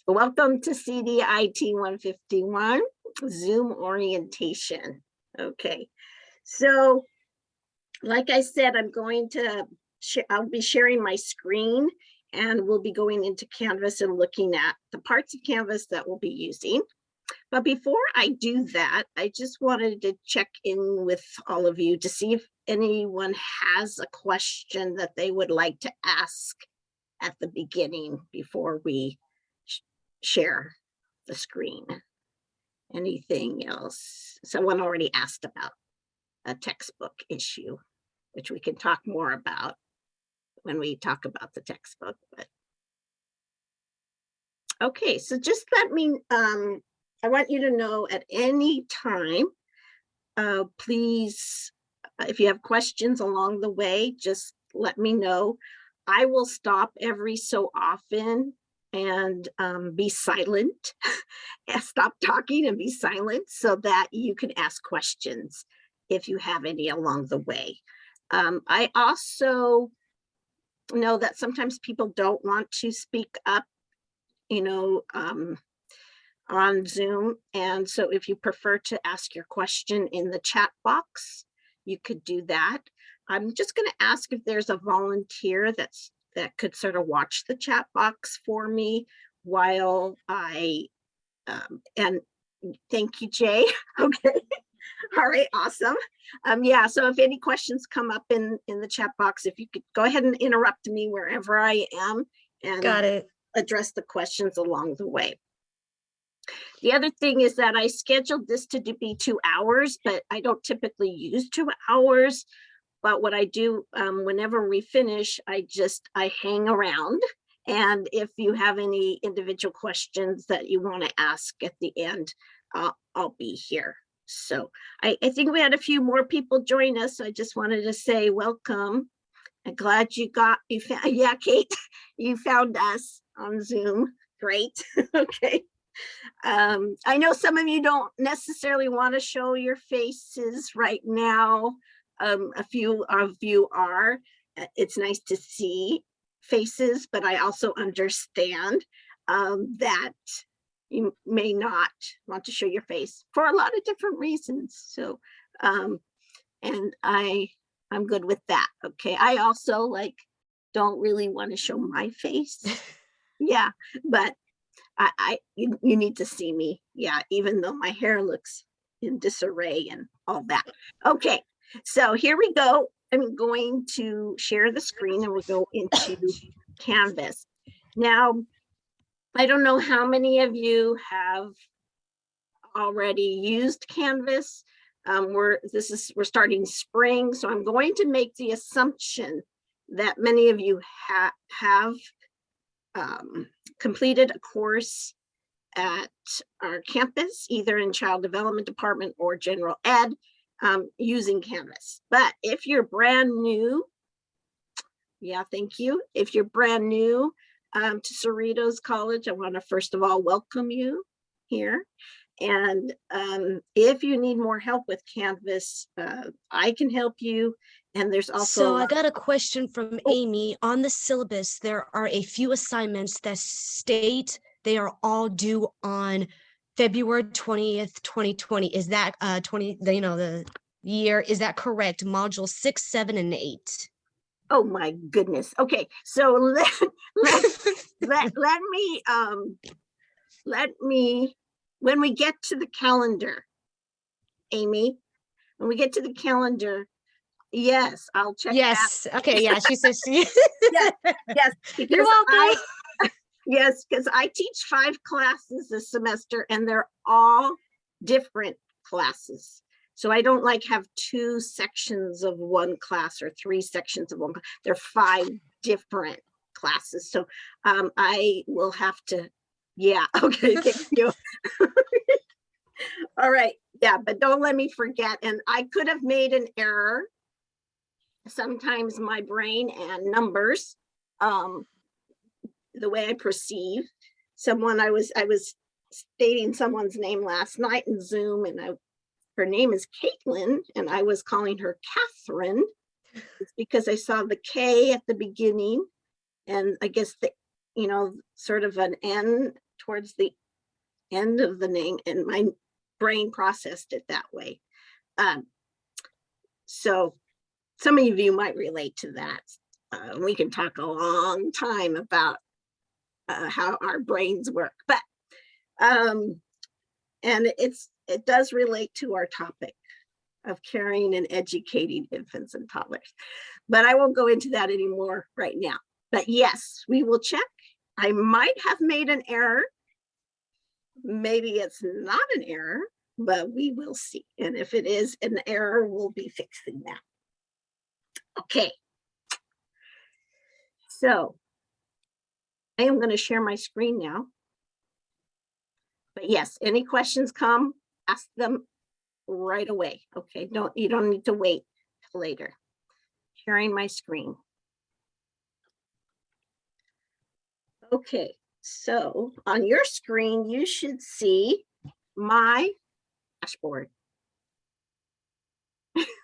Welcome to CDIT 151, Zoom orientation. Okay, so like I said, I'll be sharing my screen and we'll be going into Canvas and looking at the parts of Canvas that we'll be using. But before I do that, I just wanted to check in with all of you to see if anyone has a question that they would like to ask at the beginning before we share the screen. Anything else? Someone already asked about a textbook issue, which we can talk more about when we talk about the textbook. But okay, so just let me, I want you to know at any time, please, if you have questions along the way, just let me know. I will stop every so often and be silent, stop talking and be silent so that you can ask questions if you have any along the way. I also know that sometimes people don't want to speak up, on Zoom. And so if you prefer to ask your question in the chat box, you could do that. I'm just going to ask if there's a volunteer that could sort of watch the chat box for me while and thank you, Jay. Okay. All right, awesome. Yeah, so if any questions come up in the chat box, if you could go ahead and interrupt me wherever I am and got it. Address the questions along the way. The other thing is that I scheduled this to be 2 hours, but I don't typically use 2 hours. But what I do whenever we finish, I hang around. And if you have any individual questions that you want to ask at the end, I'll be here. So I think we had a few more people join us. So I just wanted to say welcome. I'm glad you found, yeah, Kate, you found us on Zoom. Great. Okay. I know some of you don't necessarily want to show your faces right now. A few of you are. It's nice to see faces, but I also understand that you may not want to show your face for a lot of different reasons. So, and I'm good with that. Okay. I also don't really want to show my face. Yeah, but you need to see me. Yeah, even though my hair looks in disarray and all that. Okay, so here we go. I'm going to share the screen and we'll go into Canvas. Now, I don't know how many of you have already used Canvas. We're starting spring, so I'm going to make the assumption that many of you have completed a course at our campus, either in child development department or general ed, using Canvas. But if you're brand new, yeah, thank you. If you're brand new to Cerritos College, I want to first of all welcome you here. And if you need more help with Canvas, I can help you. And there's also— So I got a question from Amy. On the syllabus, there are a few assignments that state they are all due on February 20th, 2020. Is that the year, is that correct? Module 6, 7, and 8. Oh my goodness. Okay, so let me, when we get to the calendar, Amy, when we get to the calendar, yes, I'll check. Yes. That. Okay. Yeah. She says she. Yes. You're welcome. Yes, because I teach 5 classes this semester, and they're all different classes. So I don't have 2 sections of one class or 3 sections of one class. They're 5 different classes. So I will have to. Yeah. Okay. Thank you. All right. Yeah, but don't let me forget. And I could have made an error. Sometimes my brain and numbers, the way I perceive someone, I was stating someone's name last night in Zoom, and her name is Caitlin, and I was calling her Catherine. It's because I saw the K at the beginning, and I guess the, sort of an N towards the end of the name, and my brain processed it that way. So some of you might relate to that. We can talk a long time about how our brains work, but and it does relate to our topic of caring and educating infants and toddlers. But I won't go into that anymore right now. But yes, we will check. I might have made an error. Maybe it's not an error, but we will see. And if it is an error, we'll be fixing that. Okay. So I am going to share my screen now. But yes, any questions come, ask them right away. Okay, you don't need to wait till later. Sharing my screen. Okay, so on your screen, you should see my dashboard.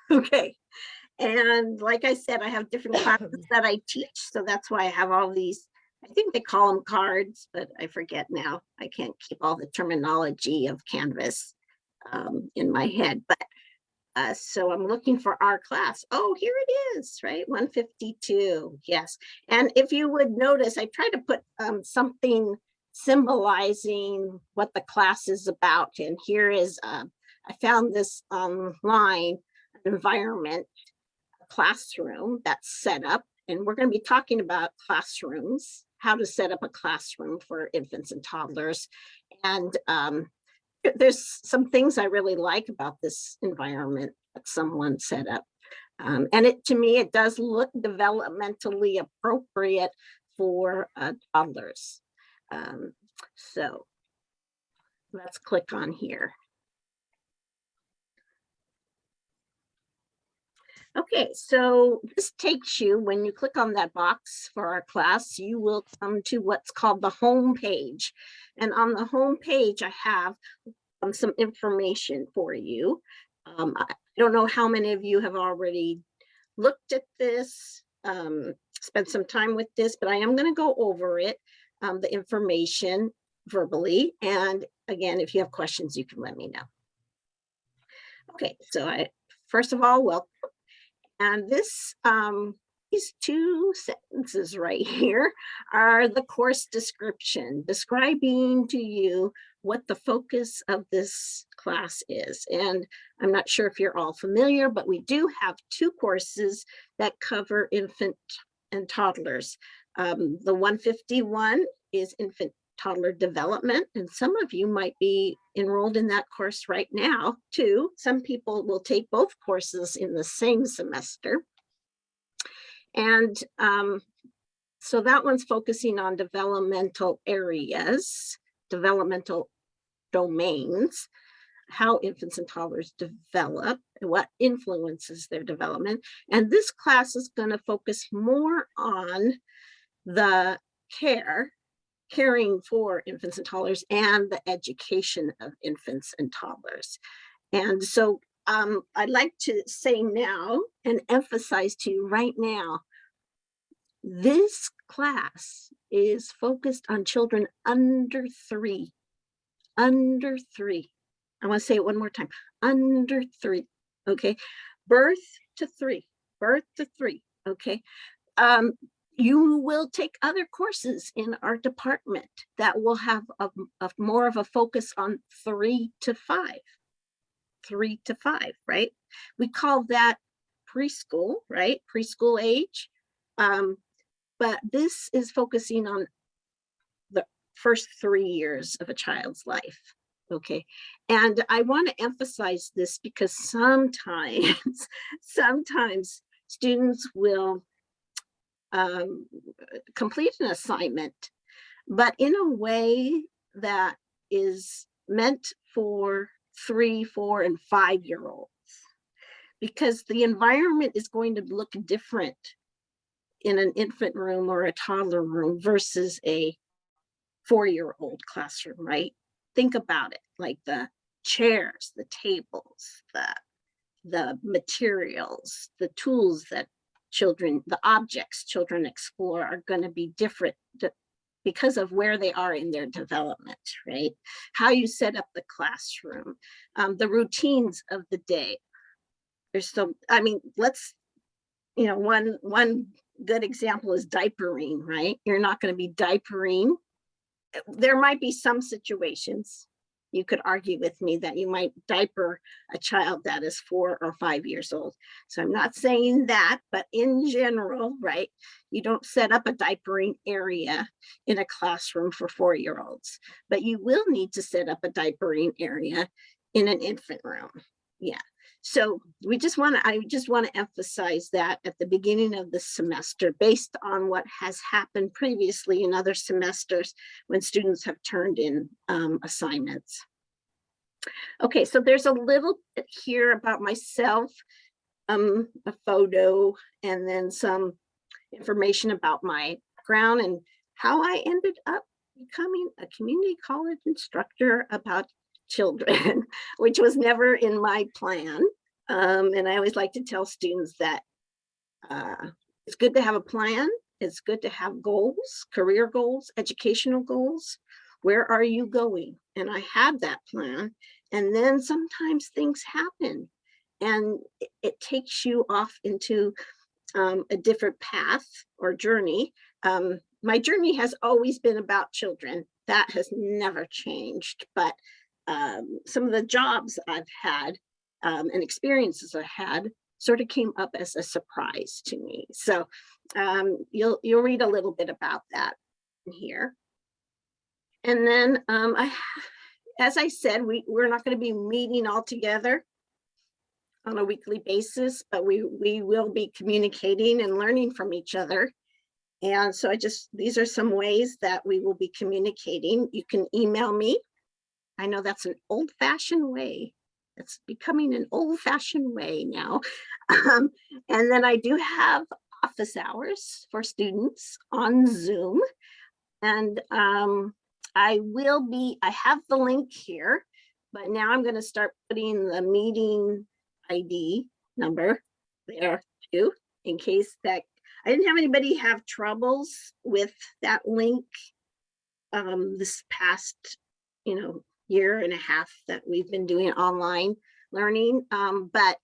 Okay, and like I said, I have different classes that I teach, so that's why I have all these. I think they call them cards, but I forget now. I can't keep all the terminology of Canvas in my head, but so I'm looking for our class. Oh, here it is, right? 152, yes. And if you would notice, I tried to put something symbolizing what the class is about. And here is, I found this online, an environment, a classroom that's set up. And we're going to be talking about classrooms, how to set up a classroom for infants and toddlers. And there's some things I really like about this environment that someone set up. And to me, it does look developmentally appropriate for toddlers. So let's click on here. Okay, so this takes you, when you click on that box for our class, you will come to what's called the home page. And on the home page, I have some information for you. I don't know how many of you have already looked at this, spent some time with this, but I am going to go over it, the information verbally. And again, if you have questions, you can let me know. Okay, so first of all, welcome. And this, these two sentences right here are the course description, describing to you what the focus of this class is. And I'm not sure if you're all familiar, but we do have two courses that cover infant and toddlers. The 151 is infant toddler development, and some of you might be enrolled in that course right now too. Some people will take both courses in the same semester. And so that one's focusing on developmental areas, developmental domains, how infants and toddlers develop, and what influences their development. And this class is going to focus more on the caring for infants and toddlers and the education of infants and toddlers. And so I'd like to say now and emphasize to you right now, this class is focused on children under 3. Under 3. I want to say it one more time. Under 3. Okay. Birth to 3. Birth to 3. Okay. You will take other courses in our department that will have a more of a focus on 3 to 5. 3 to 5, right? We call that preschool, right? Preschool age. But this is focusing on the first 3 years of a child's life. Okay. And I want to emphasize this because sometimes students will complete an assignment, but in a way that is meant for 3, 4, and 5-year-olds, because the environment is going to look different in an infant room or a toddler room versus a 4-year-old classroom, right? Think about it, like the chairs, the tables, the materials, the tools that children, the objects children explore are going to be different because of where they are in their development, right? How you set up the classroom, the routines of the day. There's so, I mean, let's, you know, one good example is diapering, right? You're not going to be diapering. There might be some situations, you could argue with me, that you might diaper a child that is 4 or 5 years old. So I'm not saying that, but in general, right, you don't set up a diapering area in a classroom for 4-year-olds, but you will need to set up a diapering area in an infant room. Yeah. So I just want to emphasize that at the beginning of the semester, based on what has happened previously in other semesters when students have turned in assignments. Okay, so there's a little bit here about myself, a photo, and then some information about my background and how I ended up becoming a community college instructor about children, which was never in my plan. And I always like to tell students that it's good to have a plan. It's good to have goals, career goals, educational goals. Where are you going? And I had that plan. And then sometimes things happen and it takes you off into a different path or journey. My journey has always been about children. That has never changed. But some of the jobs I've had and experiences I had sort of came up as a surprise to me. So you'll read a little bit about that here. And then as I said, we're not going to be meeting all together on a weekly basis, but we will be communicating and learning from each other. And so these are some ways that we will be communicating. You can email me. I know that's an old-fashioned way. It's becoming an old-fashioned way now. And then I do have office hours for students on Zoom. And I have the link here, but now I'm going to start putting the meeting ID number there too, in case that I didn't have anybody have troubles with that link this past, year and a half that we've been doing online learning. But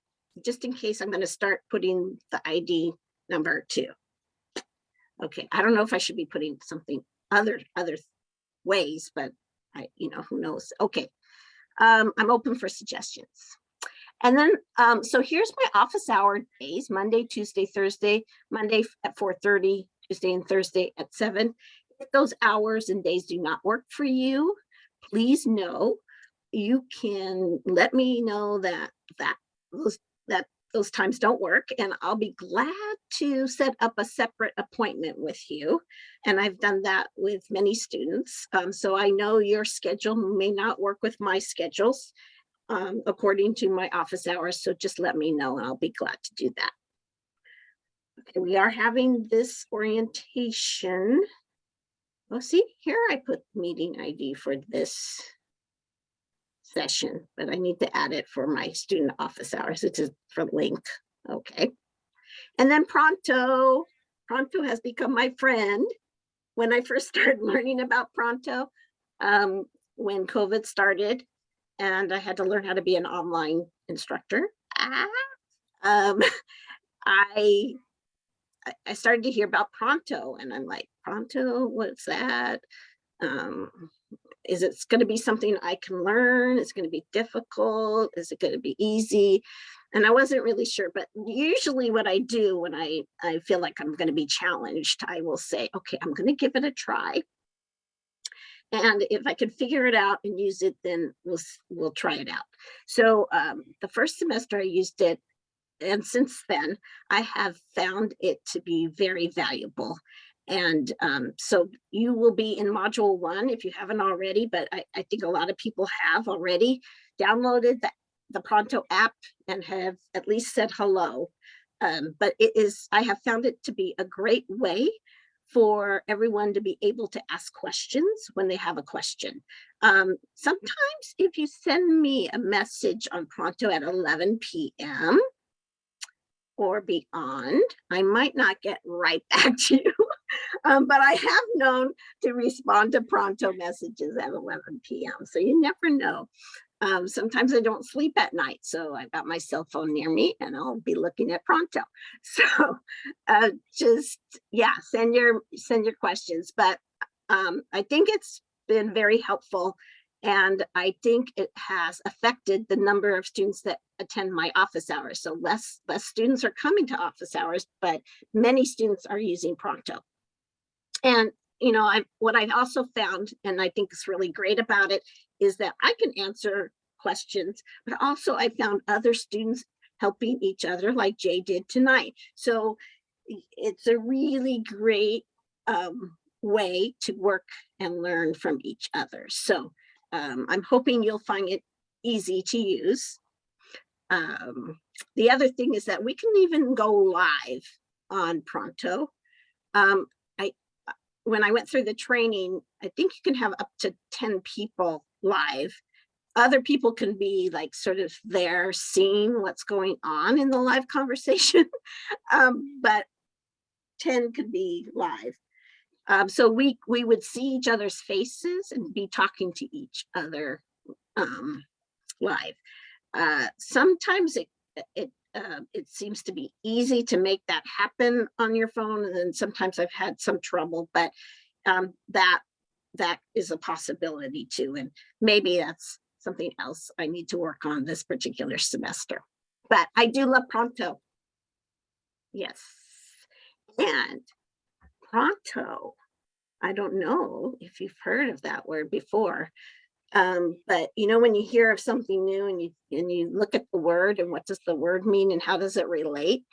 just in case, I'm going to start putting the ID number too. Okay, I don't know if I should be putting something other ways, but who knows? Okay, I'm open for suggestions. And then, so here's my office hour days: Monday, Tuesday, Thursday. Monday at 4:30, Tuesday and Thursday at 7. If those hours and days do not work for you, please know you can let me know that those times don't work, and I'll be glad to set up a separate appointment with you. And I've done that with many students. So I know your schedule may not work with my schedules according to my office hours. So just let me know and I'll be glad to do that. Okay, we are having this orientation. Oh, see, here I put meeting ID for this session, but I need to add it for my student office hours. It's for link. Okay. And then Pronto has become my friend. When I first started learning about Pronto, when COVID started, and I had to learn how to be an online instructor, I started to hear about Pronto, and I'm like, Pronto, what's that? Is it going to be something I can learn? Is it going to be difficult? Is it going to be easy? And I wasn't really sure, but usually what I do when I feel like I'm going to be challenged, I will say, okay, I'm going to give it a try. And if I can figure it out and use it, then we'll try it out. So the first semester I used it, and since then I have found it to be very valuable. And so you will be in module 1 if you haven't already, but I think a lot of people have already downloaded the Pronto app and have at least said hello. But I have found it to be a great way for everyone to be able to ask questions when they have a question. Sometimes if you send me a message on Pronto at 11 p.m. or beyond, I might not get right back to you. But I have known to respond to pronto messages at 11 p.m. So you never know. Sometimes I don't sleep at night, so I've got my cell phone near me and I'll be looking at pronto. So just, yeah, send your questions. But I think it's been very helpful. And I think it has affected the number of students that attend my office hours. So less students are coming to office hours, but many students are using pronto. And you know, what I've also found, and I think is really great about it, is that I can answer questions, but also I found other students helping each other like Jay did tonight. So it's a really great way to work and learn from each other. So I'm hoping you'll find it easy to use. The other thing is that we can even go live on Pronto. When I went through the training, I think you can have up to 10 people live. Other people can be like sort of there seeing what's going on in the live conversation, but 10 could be live. So we would see each other's faces and be talking to each other live. Sometimes it seems to be easy to make that happen on your phone, and then sometimes I've had some trouble, but that is a possibility too, and maybe that's something else I need to work on this particular semester. But I do love Pronto. Yes. And Pronto, I don't know if you've heard of that word before, but you know, when you hear of something new and you look at the word and what does the word mean and how does it relate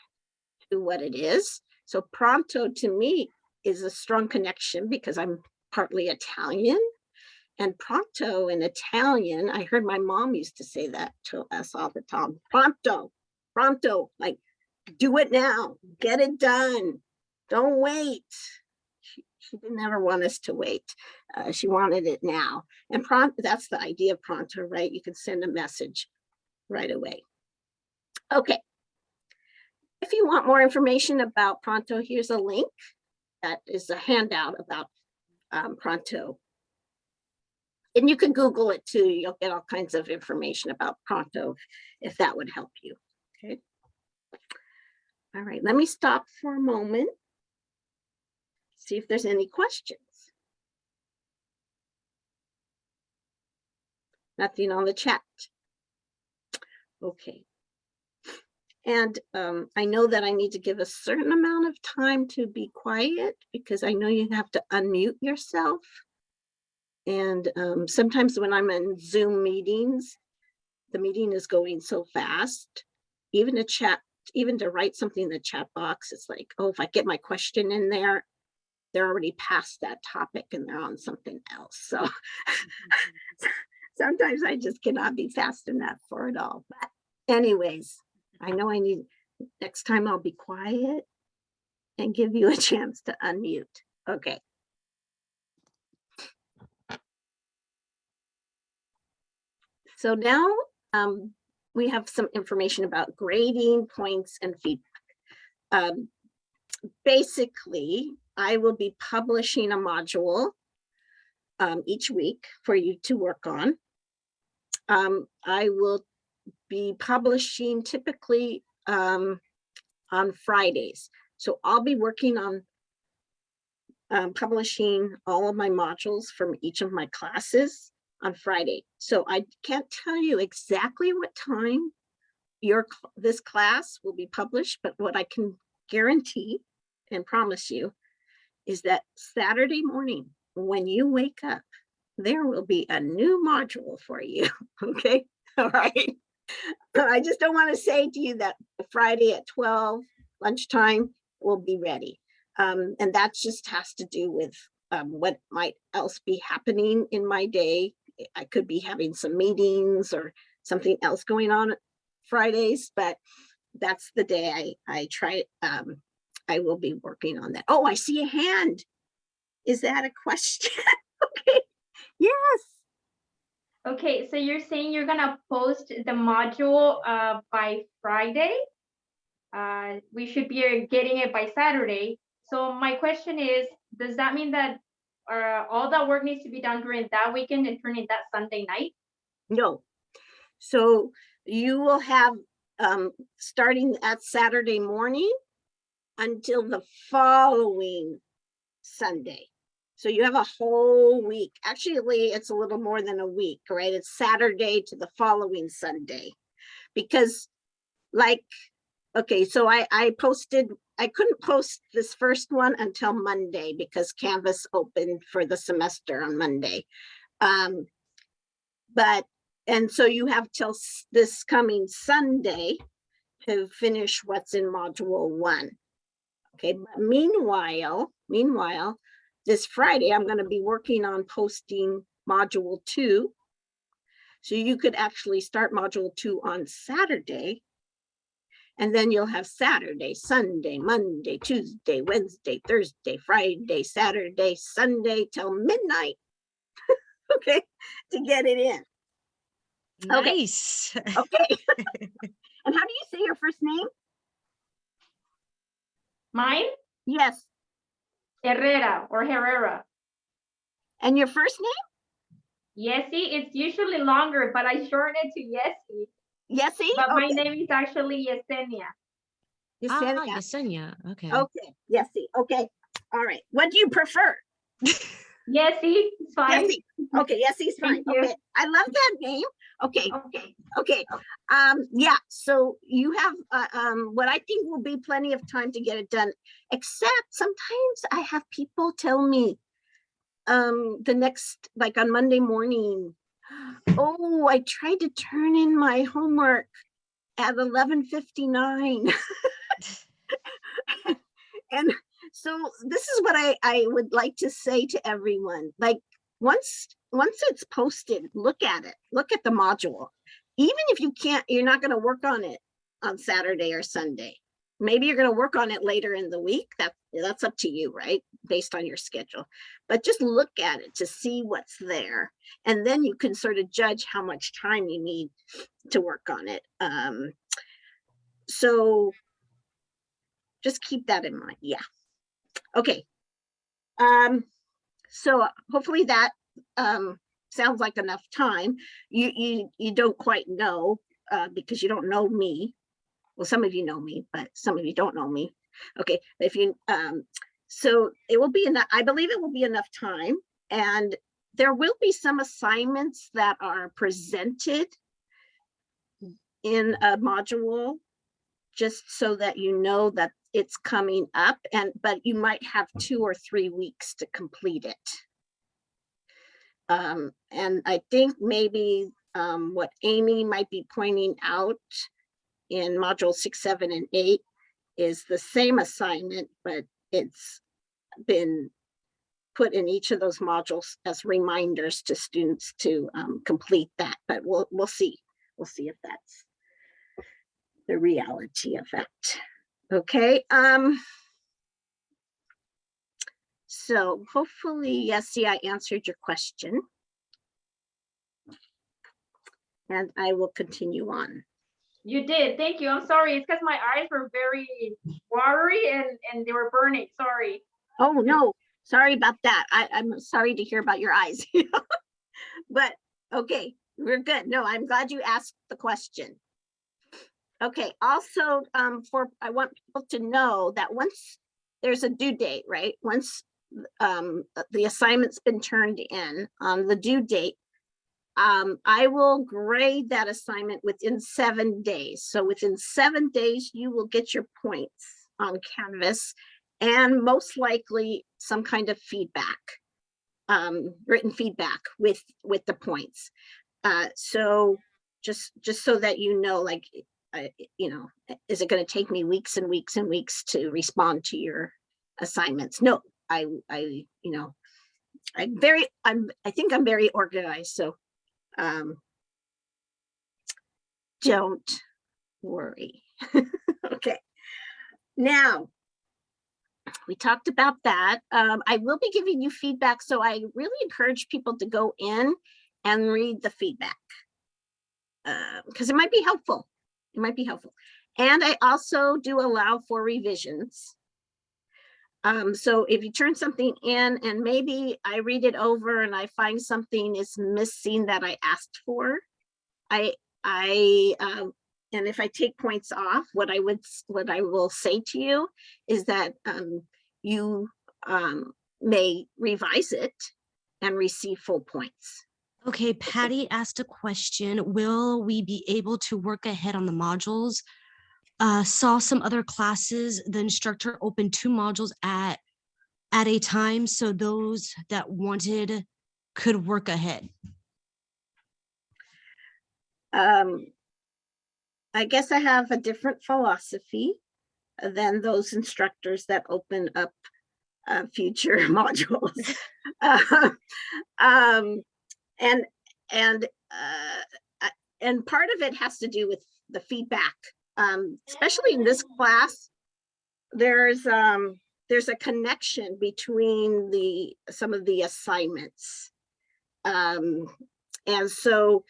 to what it is. So pronto to me is a strong connection because I'm partly Italian, and pronto in Italian, I heard my mom used to say that to us all the time. Pronto, like do it now, get it done, don't wait. She didn't ever want us to wait. She wanted it now. And pronto, that's the idea of pronto, right? You can send a message right away. Okay. If you want more information about pronto, here's a link. That is a handout about pronto. And you can Google it too. You'll get all kinds of information about pronto if that would help you. Okay. All right, let me stop for a moment. See if there's any questions. Nothing on the chat. Okay. And I know that I need to give a certain amount of time to be quiet because I know you have to unmute yourself. And sometimes when I'm in Zoom meetings, the meeting is going so fast, even to write something in the chat box, it's like, oh, if I get my question in there, they're already past that topic and they're on something else. So sometimes I just cannot be fast enough for it all. But anyways, I know next time I'll be quiet and give you a chance to unmute. Okay. So now we have some information about grading, points, and feedback. Basically, I will be publishing a module each week for you to work on. I will be publishing typically on Fridays. So I'll be working on publishing all of my modules from each of my classes on Friday. So I can't tell you exactly what time this class will be published, but what I can guarantee and promise you is that Saturday morning, when you wake up, there will be a new module for you. Okay. All right. I just don't want to say to you that Friday at 12 lunchtime will be ready. And that just has to do with what might else be happening in my day. I could be having some meetings or something else going on Fridays, but that's the day I try. I will be working on that. Oh, I see a hand. Is that a question? Okay. Yes. Okay, so you're saying you're gonna post the module by Friday. We should be getting it by Saturday. So my question is, does that mean that all that work needs to be done during that weekend and turn in that Sunday night? No. So you will have, starting at Saturday morning until the following Sunday. So you have a whole week. Actually, it's a little more than a week, right? It's Saturday to the following Sunday. Because like, okay, so I couldn't post this first one until Monday because Canvas opened for the semester on Monday. And so you have till this coming Sunday to finish what's in module 1. Okay, but meanwhile, this Friday, I'm going to be working on posting module 2. So you could actually start module 2 on Saturday. And then you'll have Saturday, Sunday, Monday, Tuesday, Wednesday, Thursday, Friday, Saturday, Sunday till midnight. Okay, to get it in. Okay. Nice. Okay. And how do you say your first name? Mine? Yes. Herrera or Herrera. And your first name? Yesy, it's usually longer, but I shorten it to Yesy. Yesy? But my Okay. name is actually Yesenia. Yesenia. Yesenia. Okay. Okay. Yesy. Okay. All right. What do you prefer? Yesy, it's fine. Yesy. Okay. Yesy's fine. Thank you. Okay. I love that name. Okay. Okay. Yeah. So you have what I think will be plenty of time to get it done. Except sometimes I have people tell me the next, like on Monday morning, oh, I tried to turn in my homework at 11:59. And so this is what I would like to say to everyone. Like once it's posted, look at it, look at the module. Even if you're not going to work on it on Saturday or Sunday. Maybe you're going to work on it later in the week. That's up to you, right? Based on your schedule. But just look at it to see what's there. And then you can sort of judge how much time you need to work on it. So just keep that in mind. Yeah. Okay. So hopefully that sounds like enough time. You don't quite know because you don't know me. Well, some of you know me, but some of you don't know me. Okay, if you so it will be enough. I believe it will be enough time, and there will be some assignments that are presented in a module, just so that you know that it's coming up, but you might have 2 or 3 weeks to complete it. And I think maybe what Amy might be pointing out in module 6, 7, and 8 is the same assignment, but it's been put in each of those modules as reminders to students to complete that. But we'll see. We'll see if that's the reality of that. Okay. So hopefully, yes, see, I answered your question. And I will continue on. You did. Thank you. I'm sorry. It's because my eyes were very watery and they were burning. Sorry. Oh, no. Sorry about that. I'm sorry to hear about your eyes. But okay, we're good. No, I'm glad you asked the question. Okay, also, I want people to know that once there's a due date, right? Once the assignment's been turned in on the due date, I will grade that assignment within 7 days. So within 7 days, you will get your points on Canvas and most likely some kind of feedback, written feedback with the points. So just so that you know, like, you know, is it going to take me weeks and weeks and weeks to respond to your assignments? No, I you know, I think I'm very organized. So don't worry. Okay. Now, we talked about that. I will be giving you feedback. So I really encourage people to go in and read the feedback because it might be helpful. It might be helpful. And I also do allow for revisions. So if you turn something in and maybe I read it over and I find something is missing that I asked for, and if I take points off, what I will say to you is that you may revise it and receive full points. Okay, Patty asked a question. Will we be able to work ahead on the modules? Saw some other classes, the instructor opened 2 modules at a time, so those that wanted could work ahead. I guess I have a different philosophy than those instructors that open up future modules. And part of it has to do with the feedback, especially in this class. There's a connection between some of the assignments, and so,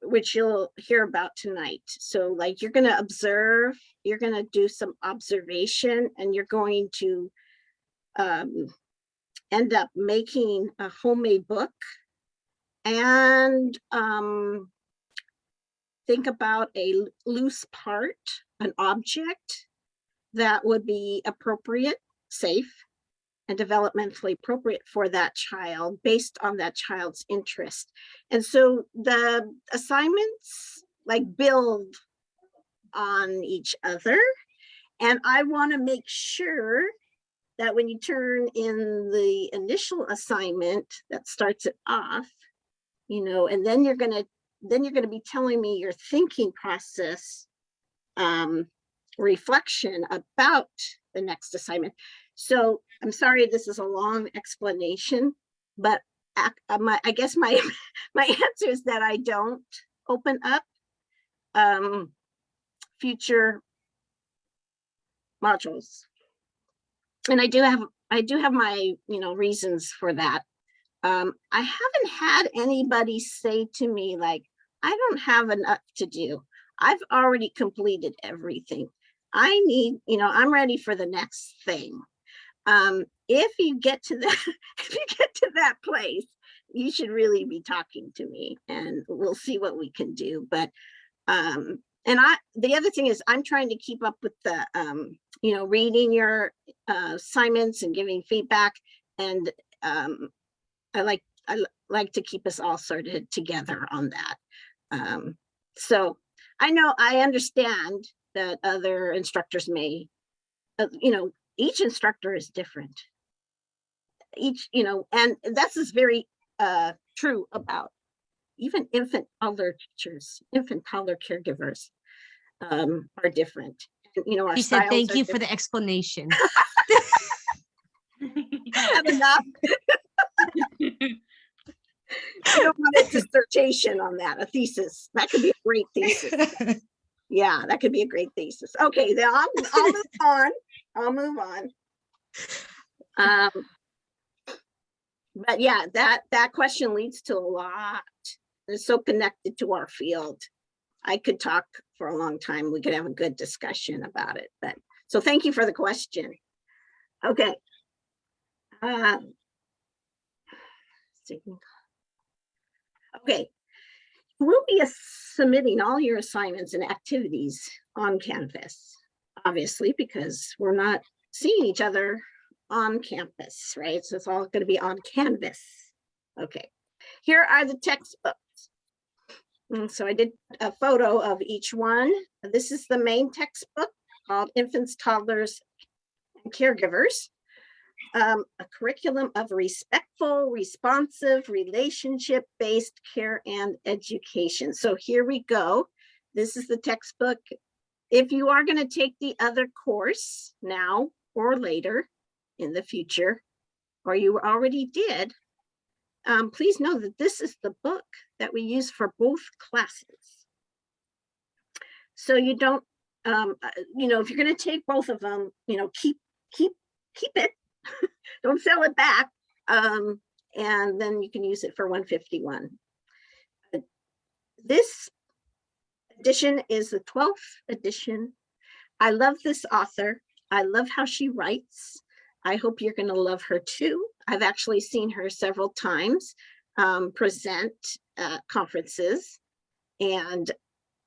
which you'll hear about tonight. So like you're going to observe, you're going to do some observation, and you're going to end up making a homemade book, and think about a loose part, an object that would be appropriate, safe, and developmentally appropriate for that child based on that child's interest. And so the assignments like build on each other. And I want to make sure that when you turn in the initial assignment that starts it off, and then you're going to be telling me your thinking process, reflection about the next assignment. So I'm sorry, this is a long explanation, but I guess my answer is that I don't open up future modules, and I do have my reasons for that. I haven't had anybody say to me like, I don't have enough to do. I've already completed everything. I need, I'm ready for the next thing. If you get to that place, you should really be talking to me, and we'll see what we can do. But the other thing is I'm trying to keep up with the reading your assignments and giving feedback, and I like to keep us all sorted together on that. So I understand that other instructors may, each instructor is different. And that's is very true about even infant toddler teachers, infant toddler caregivers are different. Our She said, thank you different. for the explanation. Have enough. I don't want a dissertation on that, a thesis. That could be a great thesis. Yeah, that could be a great thesis. Okay, then I'll move on. I'll move on. But yeah, that question leads to a lot. It's so connected to our field. I could talk for a long time. We could have a good discussion about it. But so thank you for the question. Okay. Okay. We'll be submitting all your assignments and activities on Canvas, obviously, because we're not seeing each other on campus, right? So it's all going to be on Canvas. Okay. Here are the textbooks. So I did a photo of each one. This is the main textbook called Infants, Toddlers, and Caregivers. A curriculum of respectful, responsive, relationship-based care and education. So here we go. This is the textbook. If you are going to take the other course now or later in the future, or you already did, please know that this is the book that we use for both classes. So you don't, if you're going to take both of them, keep it. Don't sell it back, and then you can use it for 151. This edition is the 12th edition. I love this author. I love how she writes. I hope you're going to love her too. I've actually seen her several times present conferences, and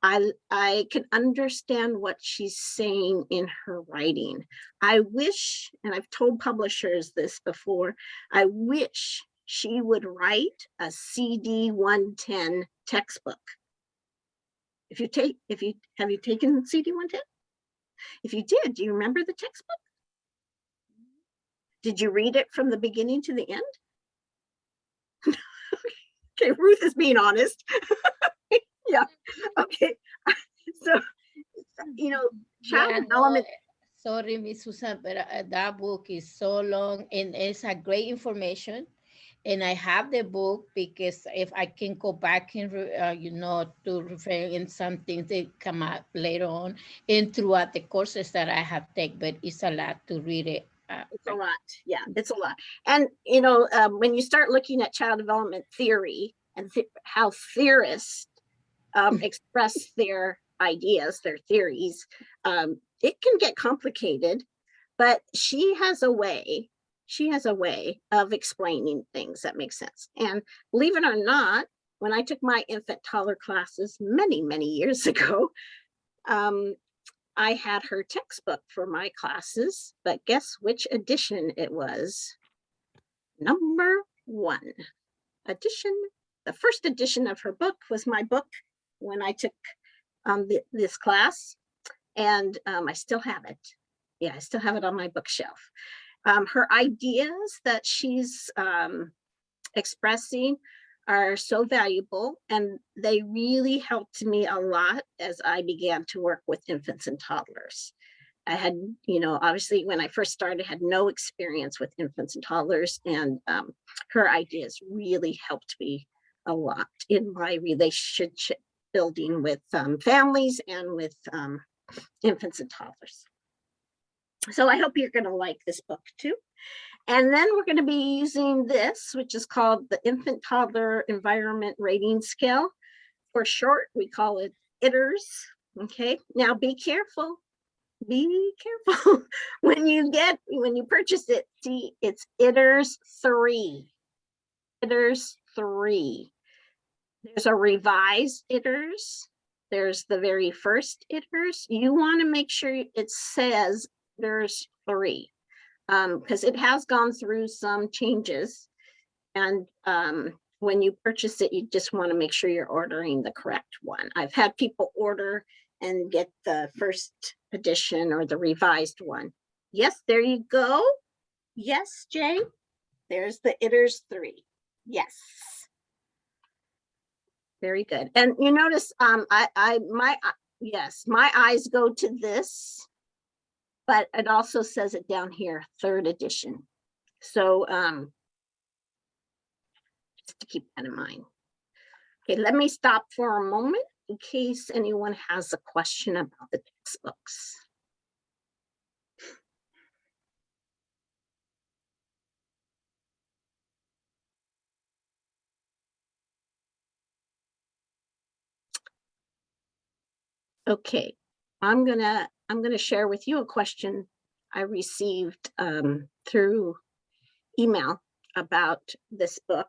I can understand what she's saying in her writing. I wish, and I've told publishers this before, I wish she would write a CD 110 textbook. Have you taken CD 110? If you did, do you remember the textbook? Did you read it from the beginning to the end? Okay, Ruth is being honest. Yeah, okay. So, you know, child Yeah, no, development. sorry, Miss Susan, but that book is so long and it's a great information. And I have the book because if I can go back and, you know, to refer in some things that come up later on and throughout the courses that I have taken, but it's a lot to read it. It's a lot. Yeah, it's a lot. And, you know, when you start looking at child development theory and how theorists express their ideas, their theories, it can get complicated, but she has a way of explaining things that make sense. And believe it or not, when I took my infant toddler classes many, many years ago, I had her textbook for my classes, but guess which edition it was? Number 1 edition. The first edition of her book was my book when I took this class, and I still have it. Yeah, I still have it on my bookshelf. Her ideas that she's expressing are so valuable, and they really helped me a lot as I began to work with infants and toddlers. I had, you know, obviously when I first started, had no experience with infants and toddlers, and her ideas really helped me a lot in my relationship building with families and with infants and toddlers. So I hope you're going to like this book too. And then we're going to be using this, which is called the Infant Toddler Environment Rating Scale. For short, we call it ITERS. Okay, now be careful. Be careful when you purchase it. See, it's ITERS 3. ITERS 3. There's a revised ITERS. There's the very first ITERS. You want to make sure it says there's 3. Because it has gone through some changes, and when you purchase it, you just want to make sure you're ordering the correct one. I've had people order and get the first edition or the revised one. Yes, there you go. Yes, Jay, there's the ITERS 3. Yes, very good. And you notice my eyes go to this, but it also says it down here, 3rd edition. So just to keep that in mind. Okay, let me stop for a moment in case anyone has a question about the textbooks. Okay, I'm gonna share with you a question I received through email about this book,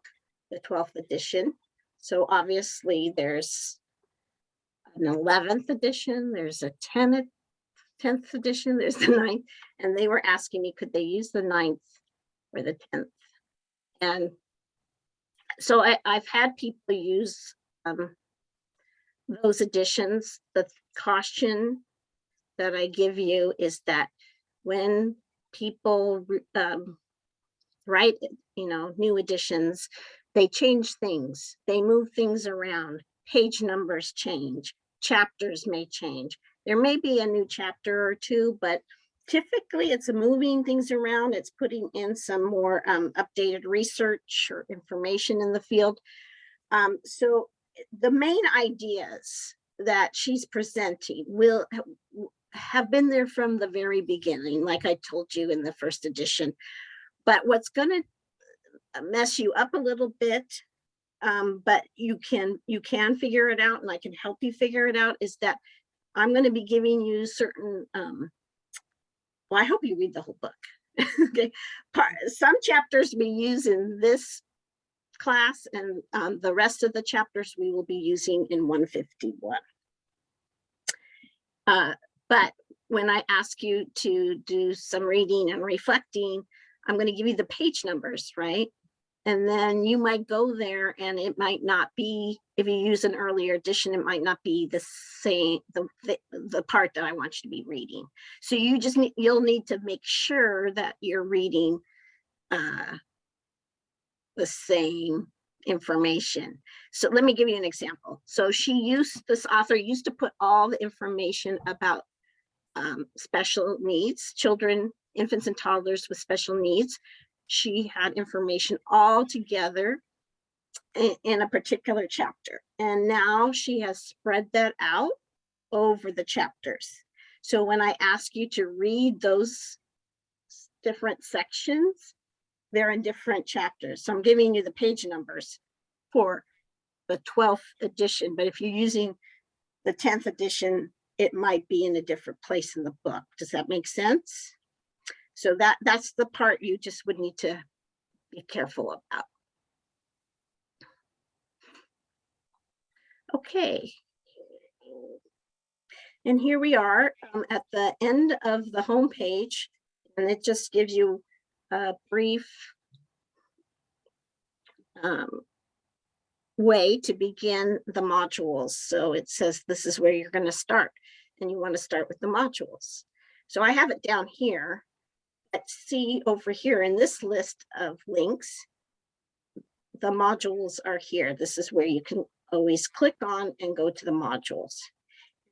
the 12th edition. So obviously there's an 11th edition, there's a 10th edition, there's the 9th, and they were asking me, could they use the 9th or the 10th? And so I've had people use those editions. The caution that I give you is that when people write, you know, new editions, they change things, they move things around, page numbers change, chapters may change. There may be a new chapter or two, but typically it's moving things around. It's putting in some more updated research or information in the field. So the main ideas that she's presenting will have been there from the very beginning, like I told you in the first edition. But what's going to mess you up a little bit, but you can figure it out, and I can help you figure it out, is that I'm going to be giving you certain well, I hope you read the whole book. Okay, some chapters we use in this class, and the rest of the chapters we will be using in 151. But when I ask you to do some reading and reflecting, I'm going to give you the page numbers, right? And then you might go there and it might not be, if you use an earlier edition, it might not be the same, the part that I want you to be reading. So you just need, you'll need to make sure that you're reading the same information. So let me give you an example. So this author used to put all the information about special needs, children, infants and toddlers with special needs. She had information all together in a particular chapter. And now she has spread that out over the chapters. So when I ask you to read those different sections, they're in different chapters. So I'm giving you the page numbers for the 12th edition, but if you're using the 10th edition, it might be in a different place in the book. Does that make sense? So that's the part you just would need to be careful about. Okay. And here we are at the end of the home page, and it just gives you a brief way to begin the modules. So it says this is where you're going to start, and you want to start with the modules. So I have it down here. Let's see over here in this list of links, the modules are here. This is where you can always click on and go to the modules.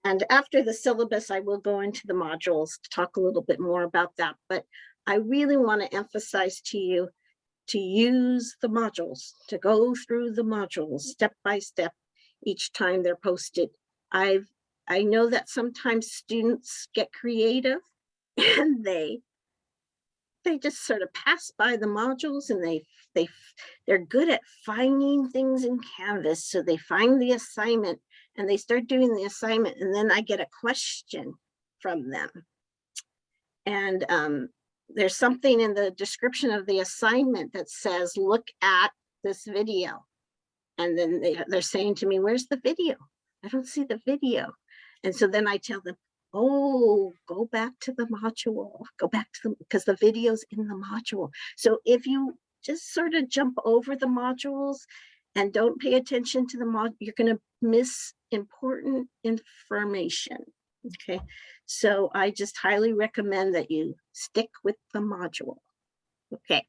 And after the syllabus, I will go into the modules to talk a little bit more about that. But I really want to emphasize to you to use the modules, to go through the modules step by step each time they're posted. I know that sometimes students get creative and they just sort of pass by the modules, and they're good at finding things in Canvas. So they find the assignment and they start doing the assignment, and then I get a question from them. And there's something in the description of the assignment that says, look at this video. And then they're saying to me, where's the video? I don't see the video. And so then I tell them, oh, go back to the module, go back to because the video's in the module. So if you just sort of jump over the modules and don't pay attention to the module, you're going to miss important information. Okay, so I just highly recommend that you stick with the module. Okay.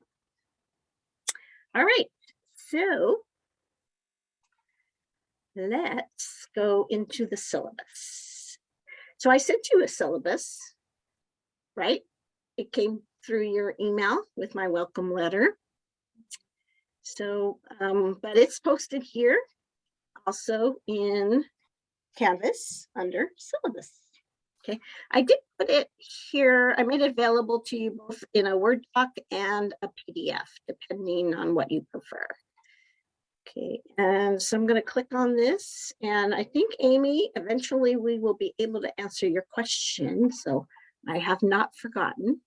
All right, so let's go into the syllabus. So I sent you a syllabus, right? It came through your email with my welcome letter. So, but it's posted here also in Canvas under syllabus. Okay, I did put it here. I made it available to you both in a Word doc and a PDF, depending on what you prefer. Okay, and so I'm going to click on this, and I think, Amy, eventually we will be able to answer your question, so I have not forgotten.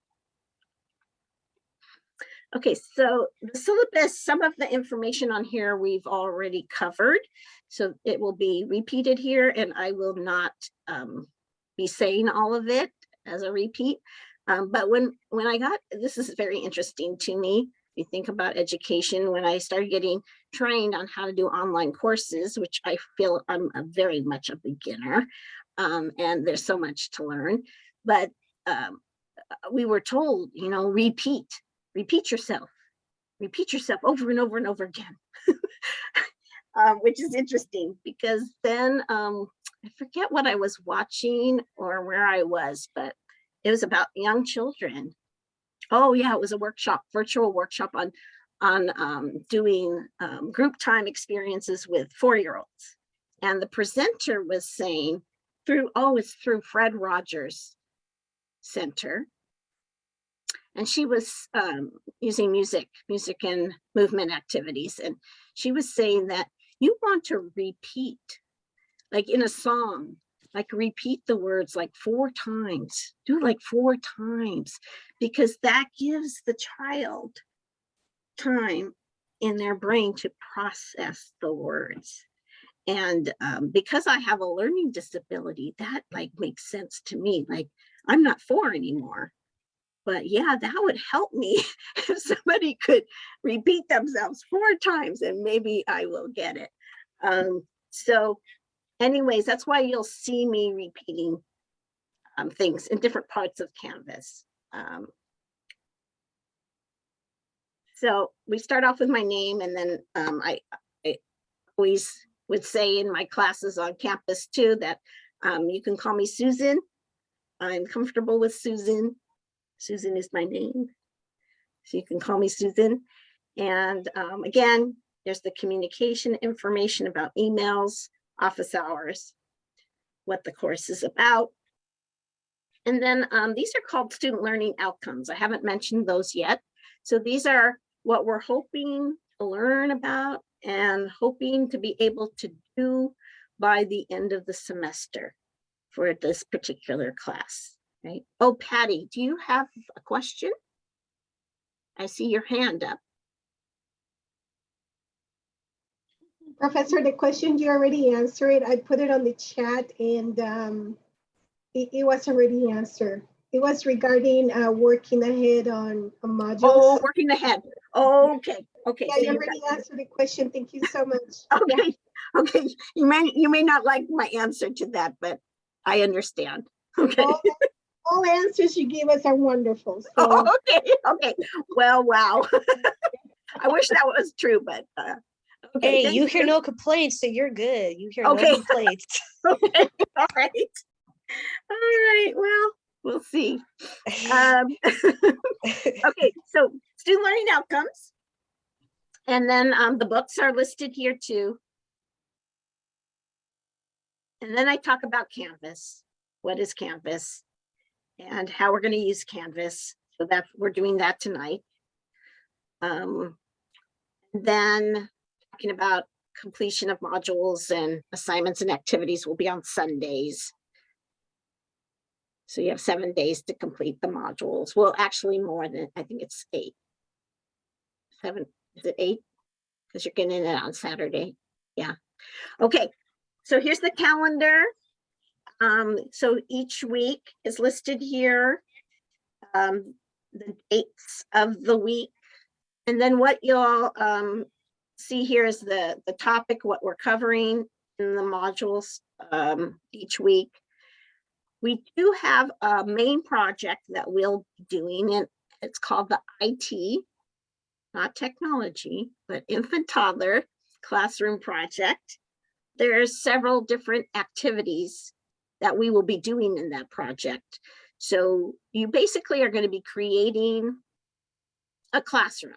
Okay, so the syllabus, some of the information on here we've already covered, so it will be repeated here, and I will not be saying all of it as a repeat. But when I got, this is very interesting to me. If you think about education, when I started getting trained on how to do online courses, which I feel I'm very much a beginner, and there's so much to learn, but we were told, you know, repeat yourself over and over and over again, which is interesting because then I forget what I was watching or where I was, but it was about young children. Oh yeah, it was a workshop, virtual workshop on doing group time experiences with 4-year-olds. And the presenter was saying it's through Fred Rogers Center. And she was using music and movement activities. And she was saying that you want to repeat, like in a song, like repeat the words like 4 times, do like 4 times, because that gives the child time in their brain to process the words. And because I have a learning disability, that like makes sense to me. Like I'm not 4 anymore, but yeah, that would help me if somebody could repeat themselves 4 times, and maybe I will get it. So anyways, that's why you'll see me repeating things in different parts of Canvas. So we start off with my name, and then I always would say in my classes on campus too that you can call me Susan. I'm comfortable with Susan. Susan is my name. So you can call me Susan. And again, there's the communication information about emails, office hours, what the course is about. And then these are called student learning outcomes. I haven't mentioned those yet. So these are what we're hoping to learn about and hoping to be able to do by the end of the semester for this particular class, right? Oh, Patty, do you have a question? I see your hand up. Professor, the question you already answered, I put it on the chat, and it was already answered. It was regarding working ahead on modules. Oh, working ahead. Okay, okay. Yeah, So you already answered the question. Thank you so much. okay, okay. You may not like my answer to that, but I understand. Okay. All answers you give us are wonderful. So Oh, okay, okay. Well, wow. I wish that was true, but okay. Hey, you hear no complaints, so you're good. You hear Okay. no complaints. Okay, all right. All right, well, we'll see. Okay, so student learning outcomes. And then the books are listed here too. And then I talk about Canvas. What is Canvas? And how we're going to use Canvas. So that we're doing that tonight. Then talking about completion of modules and assignments and activities will be on Sundays. So you have 7 days to complete the modules. Well, actually more than, I think it's 8. 7, is it 8? Because you're getting it on Saturday. Yeah. Okay. So here's the calendar. So each week is listed here. The dates of the week. And then what you'll see here is the topic, what we're covering in the modules each week. We do have a main project that we'll be doing, and it's called the IT, not technology, but infant toddler classroom project. There's several different activities that we will be doing in that project. So you basically are going to be creating a classroom,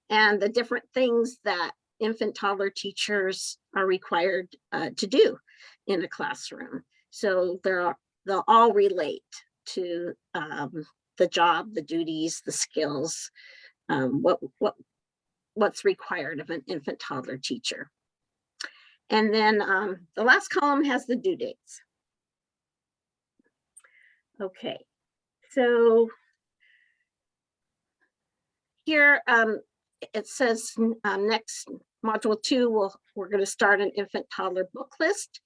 and the different things that infant toddler teachers are required to do in a classroom. So they'll all relate to the job, the duties, the skills, what's required of an infant toddler teacher. And then the last column has the due dates. Okay, so here it says next module 2, we're going to start an infant toddler book list.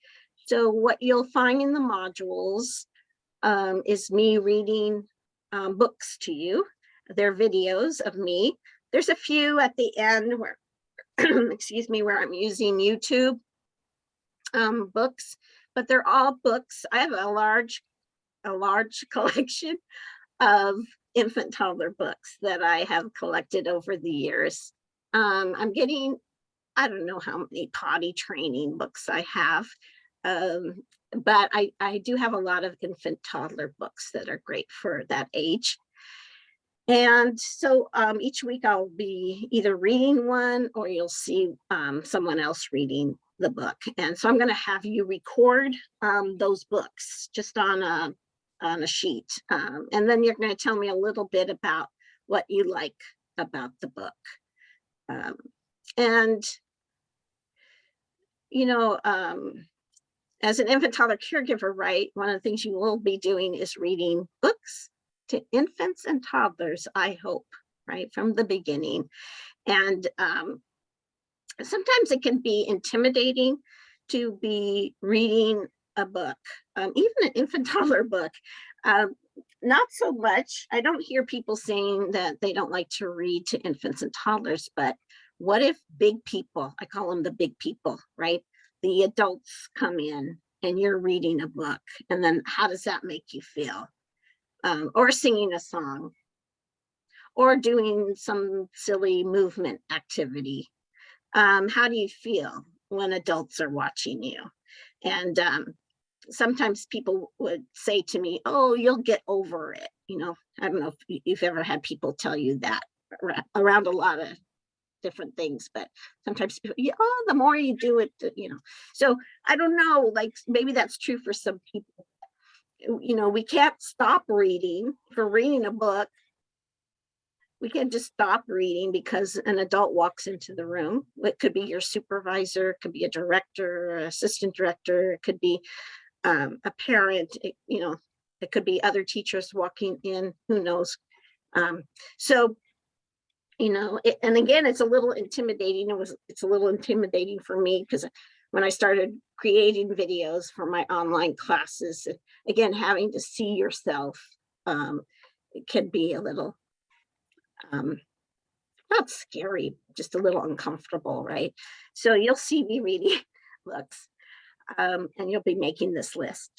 So what you'll find in the modules is me reading books to you. They're videos of me. There's a few at the end where, excuse me, where I'm using YouTube books, but they're all books. I have a large collection of infant toddler books that I have collected over the years. I'm getting, I don't know how many potty training books I have, but I do have a lot of infant toddler books that are great for that age. And so each week I'll be either reading one, or you'll see someone else reading the book. And so I'm going to have you record those books just on a sheet. And then you're going to tell me a little bit about what you like about the book. And, you know, as an infant toddler caregiver, right, one of the things you will be doing is reading books to infants and toddlers, I hope, right, from the beginning. And sometimes it can be intimidating to be reading a book, even an infant toddler book. Not so much. I don't hear people saying that they don't like to read to infants and toddlers, but what if big people, I call them the big people, right? The adults come in and you're reading a book, and then how does that make you feel? Or singing a song, or doing some silly movement activity. How do you feel when adults are watching you? And sometimes people would say to me, oh, you'll get over it. You know, I don't know if you've ever had people tell you that around a lot of different things, but sometimes people, yeah, oh, the more you do it, you know. So I don't know, like maybe that's true for some people. You know, we can't stop reading. For reading a book, we can't just stop reading because an adult walks into the room. It could be your supervisor, it could be a director, assistant director, it could be a parent, you know, it could be other teachers walking in, who knows. So, you know, and again, it's a little intimidating. It's a little intimidating for me because when I started creating videos for my online classes, again, having to see yourself, it can be a little, not scary, just a little uncomfortable, right? So you'll see me reading books, and you'll be making this list.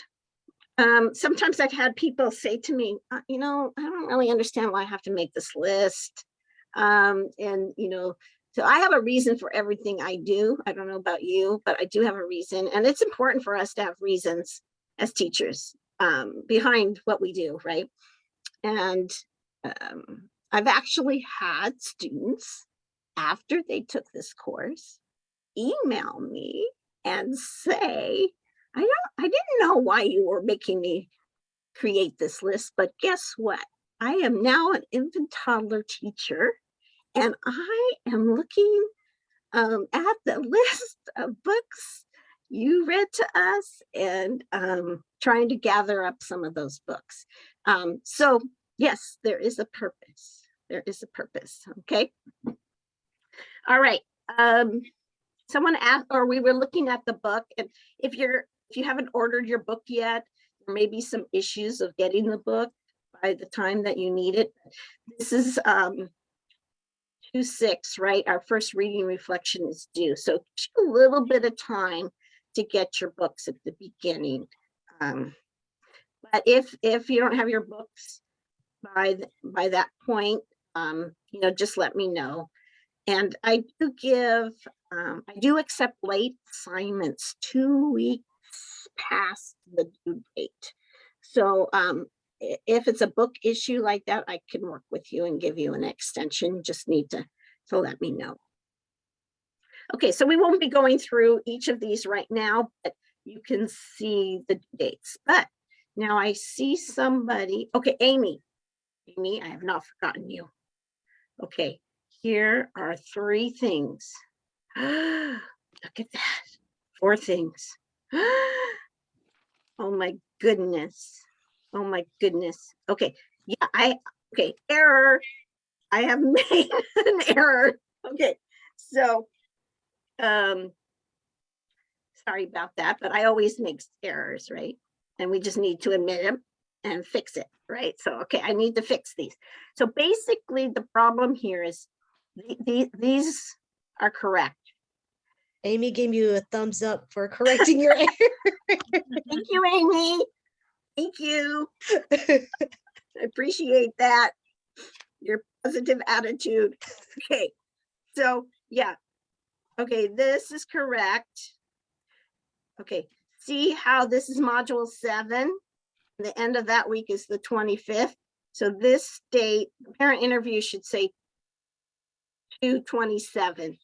Sometimes I've had people say to me, you know, I don't really understand why I have to make this list. And, you know, so I have a reason for everything I do. I don't know about you, but I do have a reason. And it's important for us to have reasons as teachers behind what we do, right? And I've actually had students, after they took this course, email me and say, I didn't know why you were making me create this list, but guess what? I am now an infant toddler teacher, and I am looking at the list of books you read to us and trying to gather up some of those books. So yes, there is a purpose. There is a purpose, okay? All right. Someone asked, or we were looking at the book, and if you haven't ordered your book yet, there may be some issues of getting the book by the time that you need it. This is 2/6, right? Our first reading reflection is due. So just a little bit of time to get your books at the beginning. But if you don't have your books by that point, you know, just let me know. And I do accept late assignments 2 weeks past the due date. So if it's a book issue like that, I can work with you and give you an extension. You just need to let me know. Okay, so we won't be going through each of these right now, but you can see the dates. But now I see somebody. Okay, Amy, I have not forgotten you. Okay, here are 3 things. Look at that, 4 things. Oh my goodness. Oh my goodness. Okay, yeah, okay, error. I have made an error. Okay, so sorry about that, but I always make errors, right? And we just need to admit them and fix it, right? So, okay, I need to fix these. So basically the problem here is these are correct. Amy gave you a thumbs up for correcting your error. Thank you, Amy. Thank you. I appreciate that. Your positive attitude. Okay, so yeah. Okay, this is correct. Okay, see how this is module 7. The end of that week is the 25th. So this date, the parent interview should say 2/27.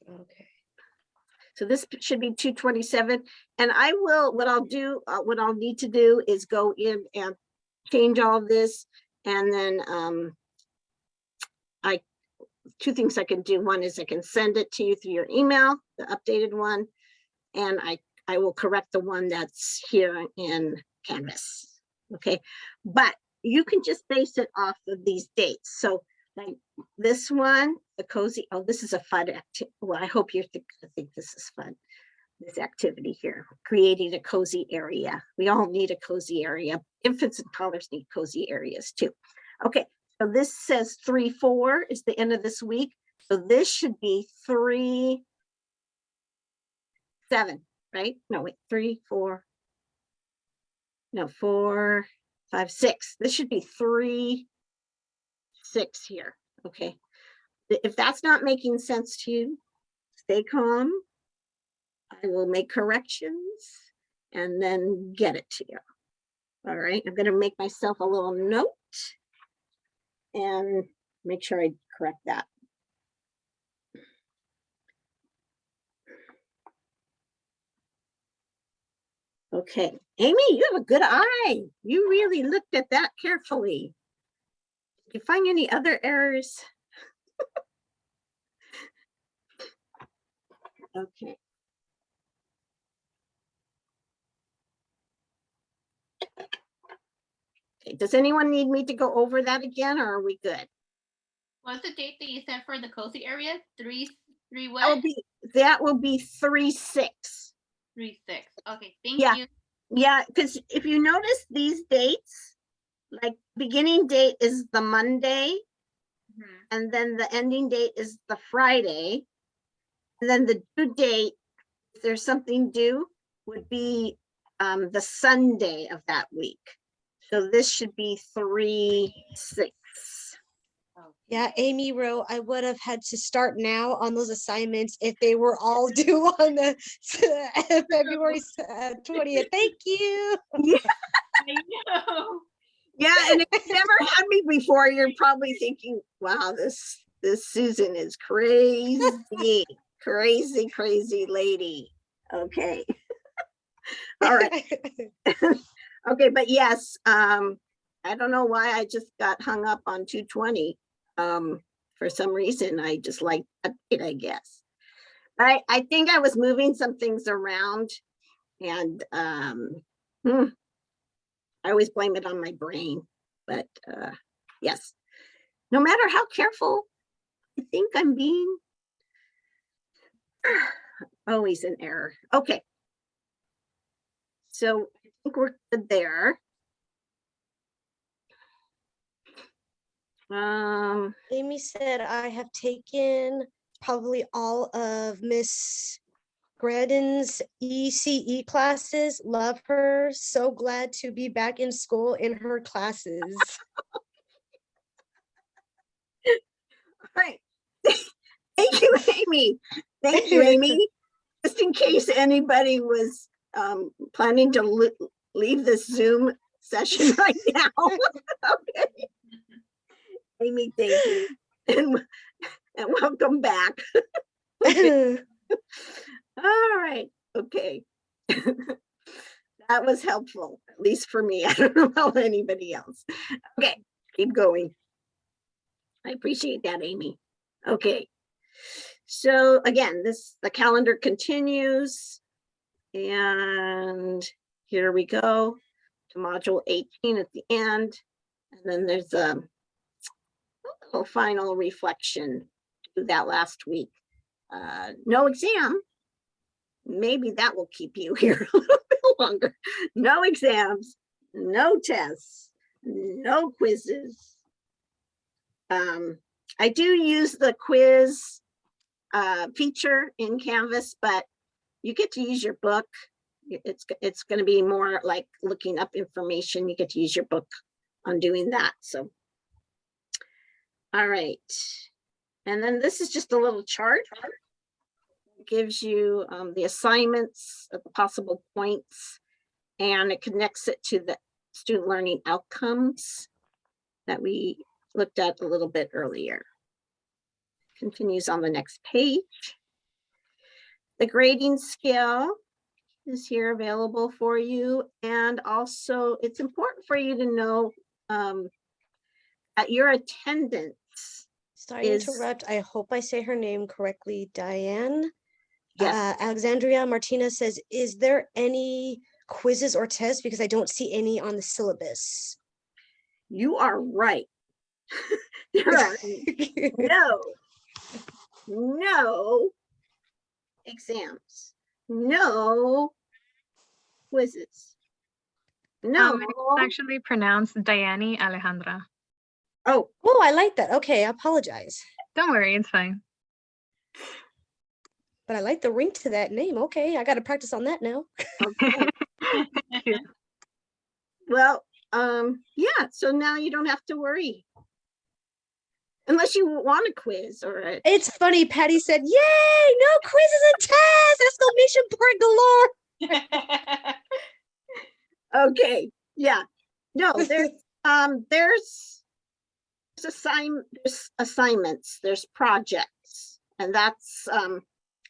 Okay. So this should be 2/27. And I will, what I'll need to do is go in and change all this. And then 2 things I can do. One is I can send it to you through your email, the updated one. And I will correct the one that's here in Canvas. Okay, but you can just base it off of these dates. So like this one, the cozy, oh, this is a fun activity. Well, I hope you think this is fun. This activity here, creating a cozy area. We all need a cozy area. Infants and toddlers need cozy areas too. Okay, so this says 3/4 is the end of this week. So this should be 3/7, right? No, wait, 3, 4. No, 4, 5, 6. This should be 3, 6 here. Okay. If that's not making sense to you, stay calm. I will make corrections and then get it to you. All right. I'm going to make myself a little note and make sure I correct that. Okay. Amy, you have a good eye. You really looked at that carefully. Did you find any other errors? Okay. Okay. Does anyone need me to go over that again, or are we good? What's the date that you set for the cozy area? 3 That will what? be 3/6. 3/6. Okay, thank Yeah. you. Yeah, because if you notice these dates, like beginning date is the Monday, Mhm. and then the ending date is the Friday. And then the due date, if there's something due, would be the Sunday of that week. So this should be 3/6. Yeah, Amy wrote, I would have had to start now on those assignments if they were all due on the February 20th. Thank you. Yeah, I know. yeah, and if you've never had me before, you're probably thinking, wow, this Susan is crazy, crazy lady. Okay. All right. Okay, but yes, I don't know why I just got hung up on 220. For some reason, I just like it, I guess. I think I was moving some things around, and I always blame it on my brain. But yes, no matter how careful I think I'm being, always an error. Okay. So I think we're good there. Amy said, I have taken probably all of Miss Graddon's ECE classes. Love her. So glad to be back in school in her classes. Right. Thank you, Amy. Thank you, Amy. Just in case anybody was planning to leave this Zoom session right now. Okay. Amy, thank you. And welcome back. Okay. All right. Okay. That was helpful, at least for me. I don't know about anybody else. Okay, keep going. I appreciate that, Amy. Okay. So again, the calendar continues. And here we go to module 18 at the end. And then there's a little final reflection to that last week. No exam. Maybe that will keep you here a little bit longer. No exams, no tests, no quizzes. I do use the quiz feature in Canvas, but you get to use your book. It's going to be more like looking up information. You get to use your book on doing that. So, all right. And then this is just a little chart. It gives you the assignments of the possible points, and it connects it to the student learning outcomes that we looked at a little bit earlier. Continues on the next page. The grading scale is here available for you. And also it's important for you to know that your attendance Sorry to is- interrupt. I hope I say her name correctly. Diane. Yes. Alexandria Martinez says, is there any quizzes or tests? Because I don't see any on the syllabus. You are right. There are no exams, no quizzes, no. It's actually pronounced Diane Alejandra. Oh, Oh, I like that. Okay, I apologize. Don't worry, it's fine. But I like the ring to that name. Okay, I got to practice on that now. okay. Well, yeah, so now you don't have to worry. Unless you want a quiz or a, It's funny, Patty said, yay, no quizzes and tests! Exclamation point galore. okay, yeah. No, there's assignments, there's projects, and that's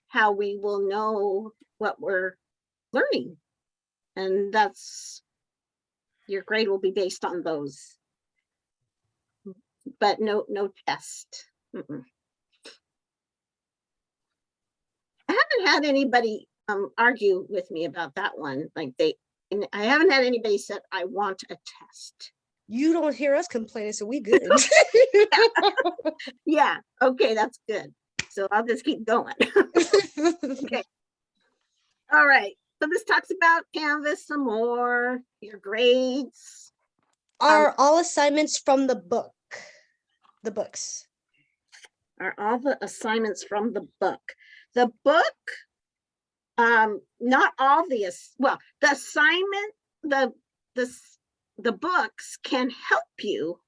how we will know what we're learning. And that's, your grade will be based on those. But no test. Mm-mm. I haven't had anybody argue with me about that one. Like and I haven't had anybody said, I want a test. You don't hear us complaining, so we good. Yeah, okay, that's good. So I'll just keep going. Okay. All right. So this talks about Canvas some more, your grades. Are all assignments from the book? The books. Are all the assignments from the book. The book, not all the, well, the assignment, the books can help you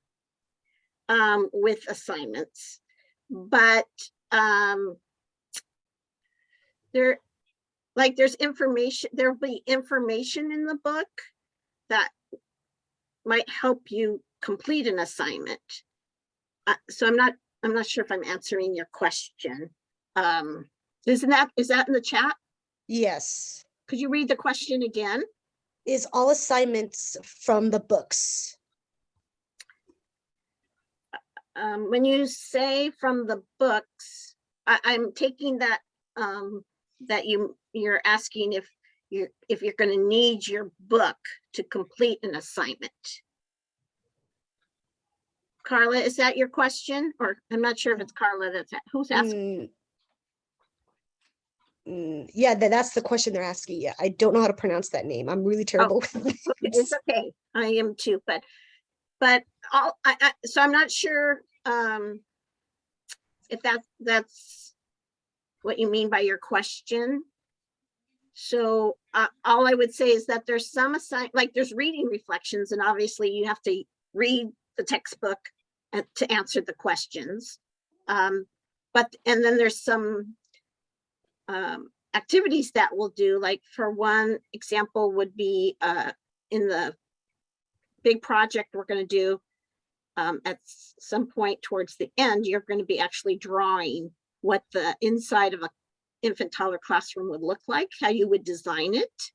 with assignments, but there's information, there'll be information in the book that might help you complete an assignment. So I'm not sure if I'm answering your question. Is that in the chat? Yes. Could you read the question again? Is all assignments from the books? When you say from the books, I'm taking that that you're asking if you're going to need your book to complete an assignment. Carla, is that your question? Or I'm not sure if it's Carla who's asking. Yeah, that's the question they're asking. Yeah, I don't know how to pronounce that name. I'm really terrible with names. It's okay. I am too, but so I'm not sure if that's what you mean by your question. So all I would say is that there's some like there's reading reflections, and obviously you have to read the textbook to answer the questions. And then there's some activities that we'll do. Like for one example would be in the big project we're going to do at some point towards the end, you're going to be actually drawing what the inside of a infant toddler classroom would look like, how you would design it.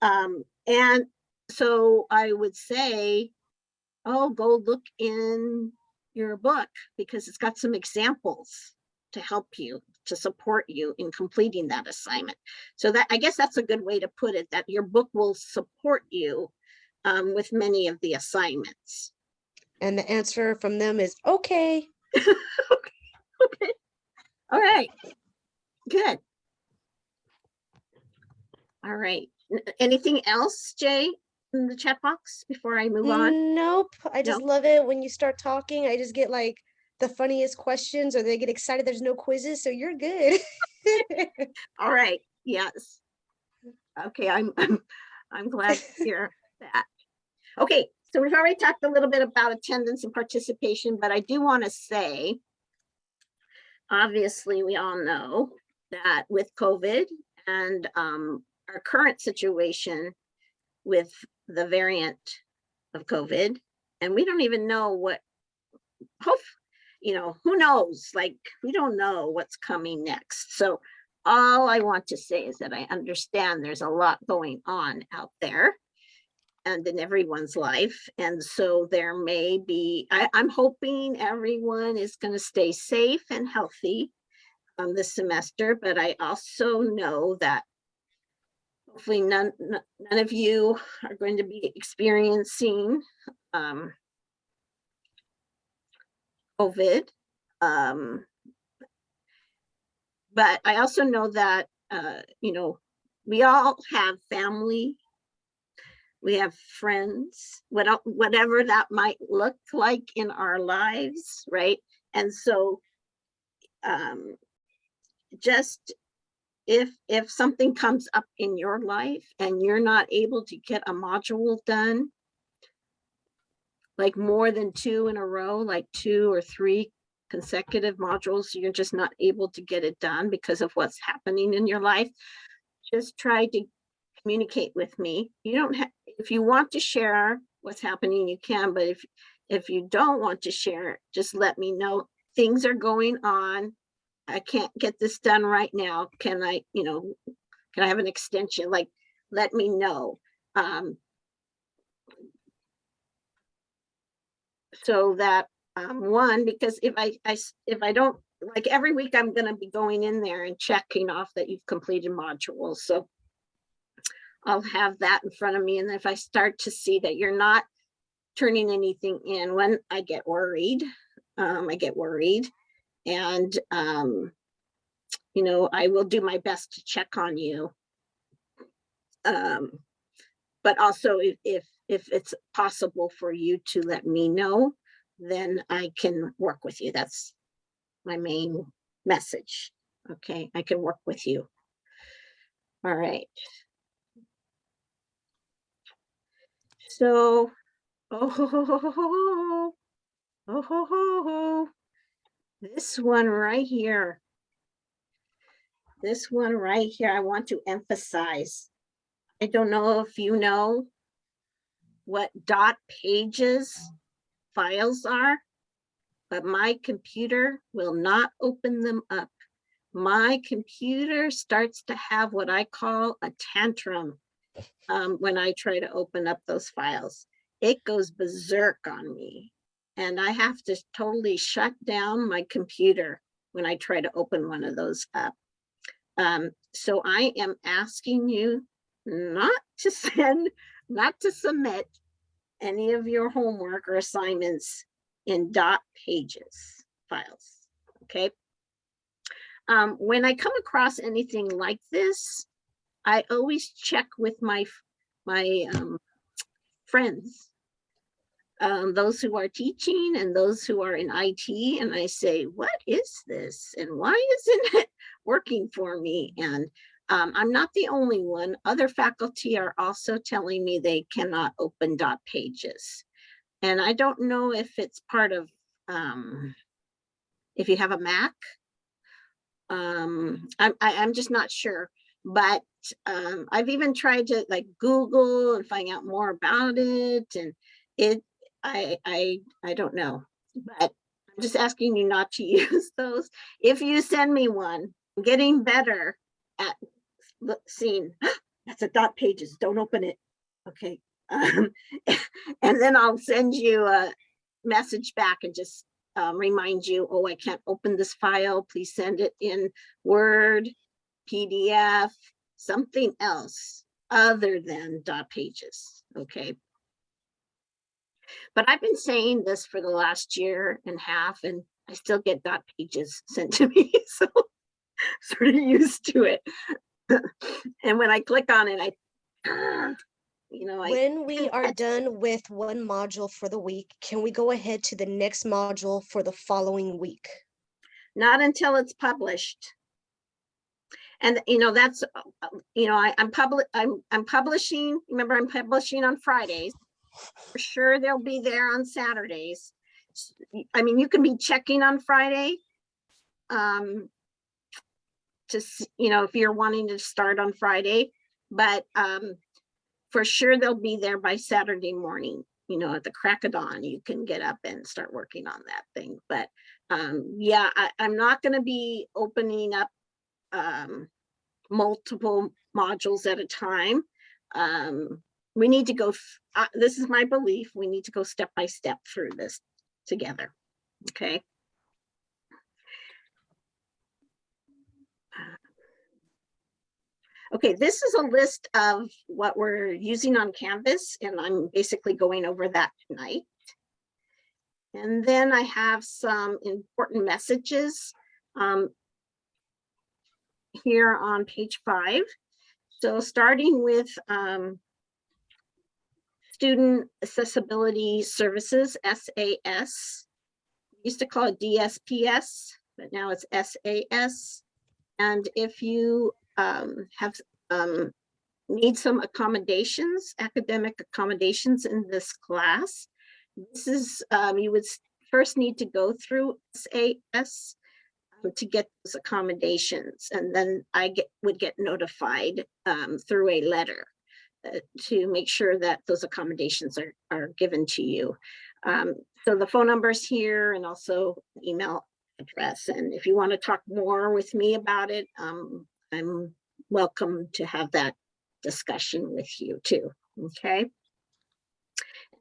And so I would say, oh, go look in your book because it's got some examples to help you, to support you in completing that assignment. So that, I guess that's a good way to put it, that your book will support you with many of the assignments. And the answer from them is okay. Okay. All right. Good. All right. Anything else, Jay, in the chat box before I move on? Nope. I just No? love it when you start talking. I just get like the funniest questions, or they get excited there's no quizzes, so you're good. All right. Yes. Okay. I'm glad to hear that. Okay. So we've already talked a little bit about attendance and participation, but I do want to say, obviously, we all know that with COVID and our current situation with the variant of COVID, and we don't even know what, who knows? Like, we don't know what's coming next. So all I want to say is that I understand there's a lot going on out there and in everyone's life. And so there may be, I'm hoping everyone is going to stay safe and healthy. this semester, but I also know that hopefully none of you are going to be experiencing COVID. But I also know that, you know, we all have family, we have friends, whatever that might look like in our lives, right? And so just if something comes up in your life and you're not able to get a module done, like more than 2 in a row, like 2 or 3 consecutive modules, you're just not able to get it done because of what's happening in your life, just try to communicate with me. You don't have, if you want to share what's happening, you can, but if you don't want to share, just let me know. Things are going on. I can't get this done right now. Can I, you know, can I have an extension? Like, let me know. So that one, because if I don't, like every week I'm going to be going in there and checking off that you've completed modules. So I'll have that in front of me. And if I start to see that you're not turning anything in, when I get worried, and you know, I will do my best to check on you. But also if it's possible for you to let me know, then I can work with you. That's my main message. Okay, I can work with you. All right. So, this one right here. This one right here, I want to emphasize. I don't know if you know what dot pages files are, but my computer will not open them up. My computer starts to have what I call a tantrum when I try to open up those files. It goes berserk on me, and I have to totally shut down my computer when I try to open one of those up. So I am asking you not to submit any of your homework or assignments in dot pages files, okay? When I come across anything like this, I always check with my friends, those who are teaching and those who are in IT, and I say, what is this? And why isn't it working for me? And I'm not the only one. Other faculty are also telling me they cannot open dot pages. And I don't know if it's part of, if you have a Mac, I'm just not sure. But I've even tried to like Google and find out more about it, and I don't know, but I'm just asking you not to use those. If you send me one, I'm getting better at seeing that's a dot pages, don't open it, okay? And then I'll send you a message back and just remind you, oh, I can't open this file, please send it in Word, PDF, something else other than dot pages, okay? But I've been saying this for the last year and a half, and I still get dot pages sent to me, so sort of used to it. And when I click on it, you know, When we are done with one module for the week, can we go ahead to the next module for the following week? Not until it's published. And you know, that's, you know, I'm publishing, remember I'm publishing on Fridays. For sure they'll be there on Saturdays. I mean, you can be checking on Friday. Just, you know, if you're wanting to start on Friday, but for sure they'll be there by Saturday morning. You know, at the crack of dawn, you can get up and start working on that thing. But yeah, I'm not going to be opening up multiple modules at a time. We need to go, this is my belief, we need to go step by step through this together, okay? Okay, this is a list of what we're using on Canvas, and I'm basically going over that tonight. And then I have some important messages here on page 5. So starting with Student Accessibility Services, SAS. We used to call it DSPS, but now it's SAS. And if you have need some accommodations, academic accommodations in this class, this is, you would first need to go through SAS to get those accommodations. And then I would get notified through a letter to make sure that those accommodations are given to you. So the phone number's here and also email address. And if you want to talk more with me about it, I'm welcome to have that discussion with you too, okay?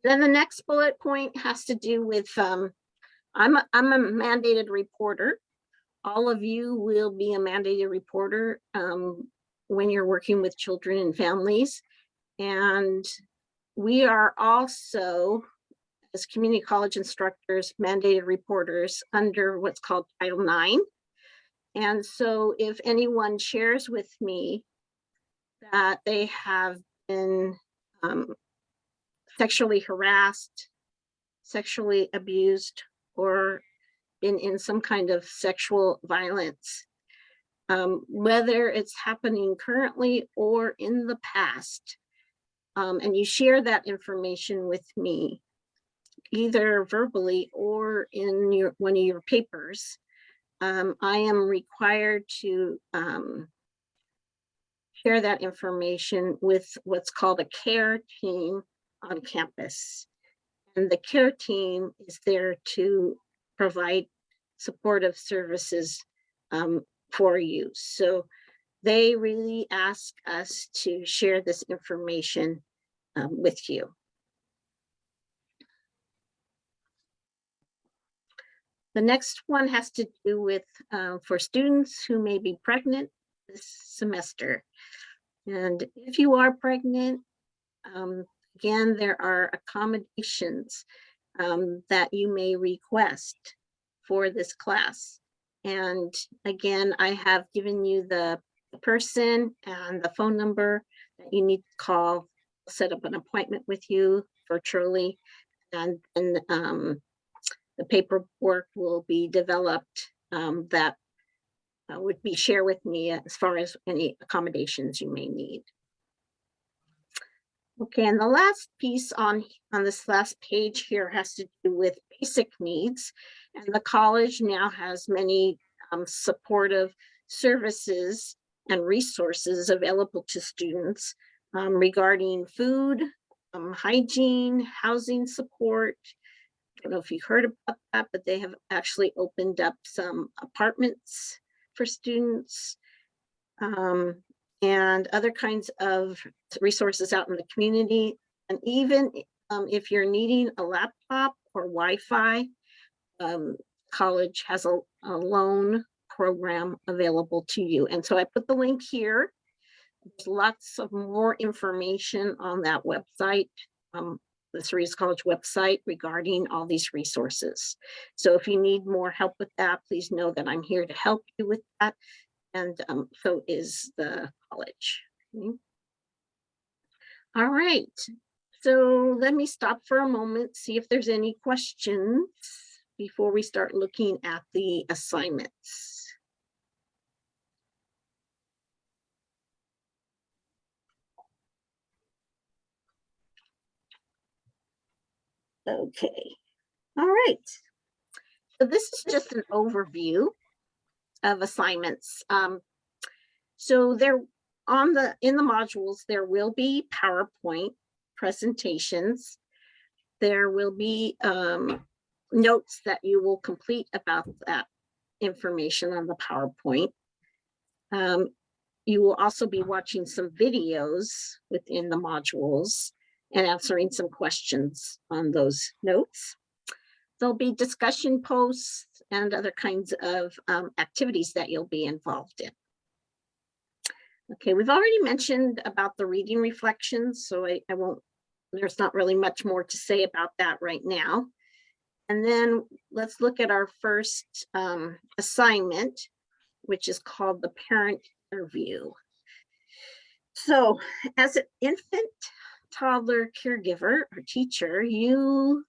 Then the next bullet point has to do with, I'm a mandated reporter. All of you will be a mandated reporter when you're working with children and families. And we are also, as community college instructors, mandated reporters under what's called Title IX. And so if anyone shares with me that they have been sexually harassed, sexually abused, or been in some kind of sexual violence, whether it's happening currently or in the past, and you share that information with me, either verbally or in one of your papers, I am required to share that information with what's called a care team on campus. And the care team is there to provide supportive services for you. So they really ask us to share this information with you. The next one has to do with for students who may be pregnant this semester. And if you are pregnant, again, there are accommodations that you may request for this class. And again, I have given you the person and the phone number that you need to call, set up an appointment with you virtually, and the paperwork will be developed that would be shared with me as far as any accommodations you may need. Okay, and the last piece on this last page here has to do with basic needs. And the college now has many supportive services and resources available to students regarding food, hygiene, housing support. I don't know if you heard about that, but they have actually opened up some apartments for students. And other kinds of resources out in the community. And even if you're needing a laptop or Wi-Fi, college has a loan program available to you. And so I put the link here. There's lots of more information on that website, the Cerritos College website, regarding all these resources. So if you need more help with that, please know that I'm here to help you with that. And so is the college. Okay. All right, so let me stop for a moment, see if there's any questions before we start looking at the assignments. Okay, all right. So this is just an overview of assignments. So there in the modules, there will be PowerPoint presentations. There will be notes that you will complete about that information on the PowerPoint. You will also be watching some videos within the modules and answering some questions on those notes. There'll be discussion posts and other kinds of activities that you'll be involved in. Okay, we've already mentioned about the reading reflections, so I won't, there's not really much more to say about that right now. And then let's look at our first assignment, which is called the parent interview. So as an infant, toddler caregiver or teacher, you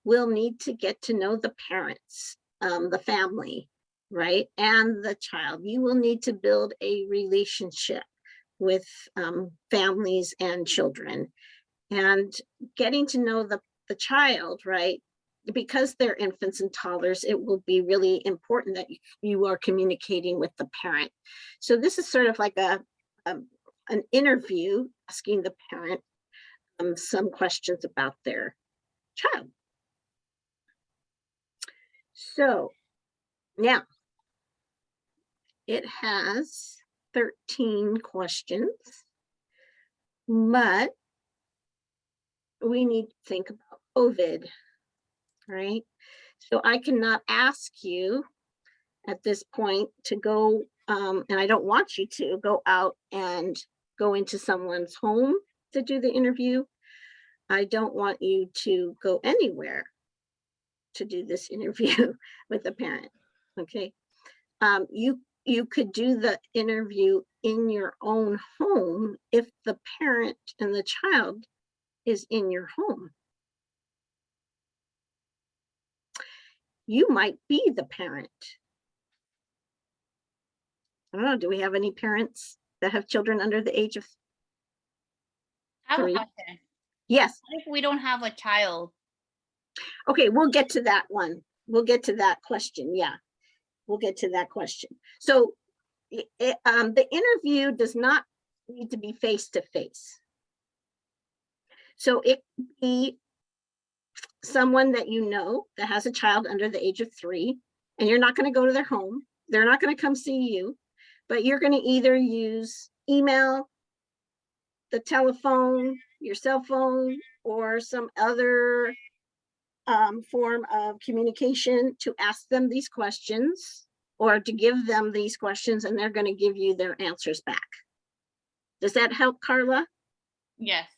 will need to get to know the parents, the family, right? And the child. You will need to build a relationship with families and children. And getting to know the child, right? Because they're infants and toddlers, it will be really important that you are communicating with the parent. So this is sort of like an interview, asking the parent some questions about their child. So now it has 13 questions, but we need to think about COVID, right? So I cannot ask you at this point to go, and I don't want you to go out and go into someone's home to do the interview. I don't want you to go anywhere to do this interview with a parent, okay? You could do the interview in your own home if the parent and the child is in your home. You might be the parent. I don't know, do we have any parents that have children under the age of I have a 3? question. Yes, What if we don't have a child? okay, we'll get to that one. We'll get to that question, yeah. We'll get to that question. So the interview does not need to be face-to-face. So it could be someone that you know that has a child under the age of 3, and you're not going to go to their home. They're not going to come see you, but you're going to either use email, the telephone, your cell phone, or some other form of communication to ask them these questions, or to give them these questions, and they're going to give you their answers back. Does that help, Carla? Yes.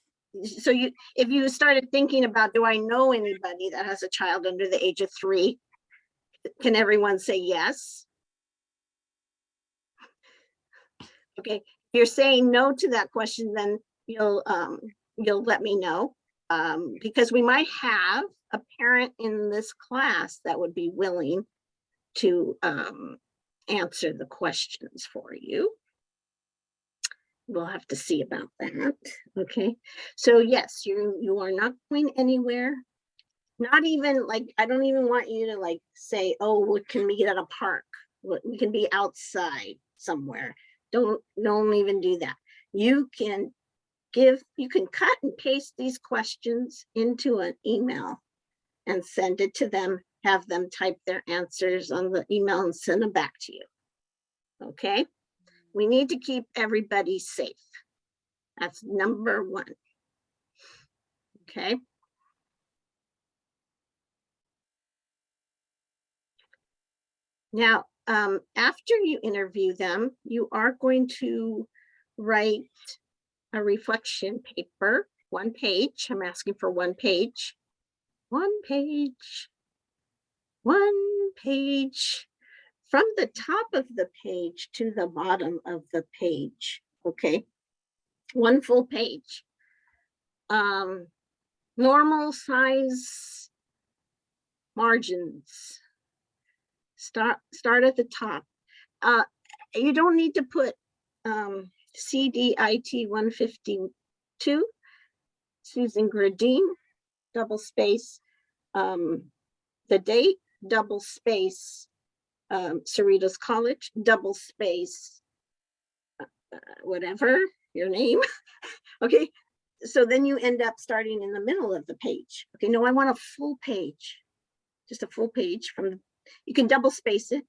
So if you started thinking about, do I know anybody that has a child under the age of 3? Can everyone say yes? Okay, if you're saying no to that question, then you'll let me know, because we might have a parent in this class that would be willing to answer the questions for you. We'll have to see about that. Okay, so yes, you are not going anywhere. Not even like, I don't even want you to like say, oh, we can meet at a park. We can be outside somewhere. Don't even do that. You can cut and paste these questions into an email and send it to them, have them type their answers on the email and send them back to you. Okay? We need to keep everybody safe. That's number 1. Okay? Now, after you interview them, you are going to write a reflection paper, 1 page. I'm asking for 1 page. 1 page. 1 page. From the top of the page to the bottom of the page, okay? 1 full page. Normal size margins. Start at the top. You don't need to put CDIT 152, Susan Gradine, double space, the date, double space, Cerritos College, double space, whatever your name. Okay, so then you end up starting in the middle of the page. Okay, no, I want a full page, just a full page from the, you can double space it.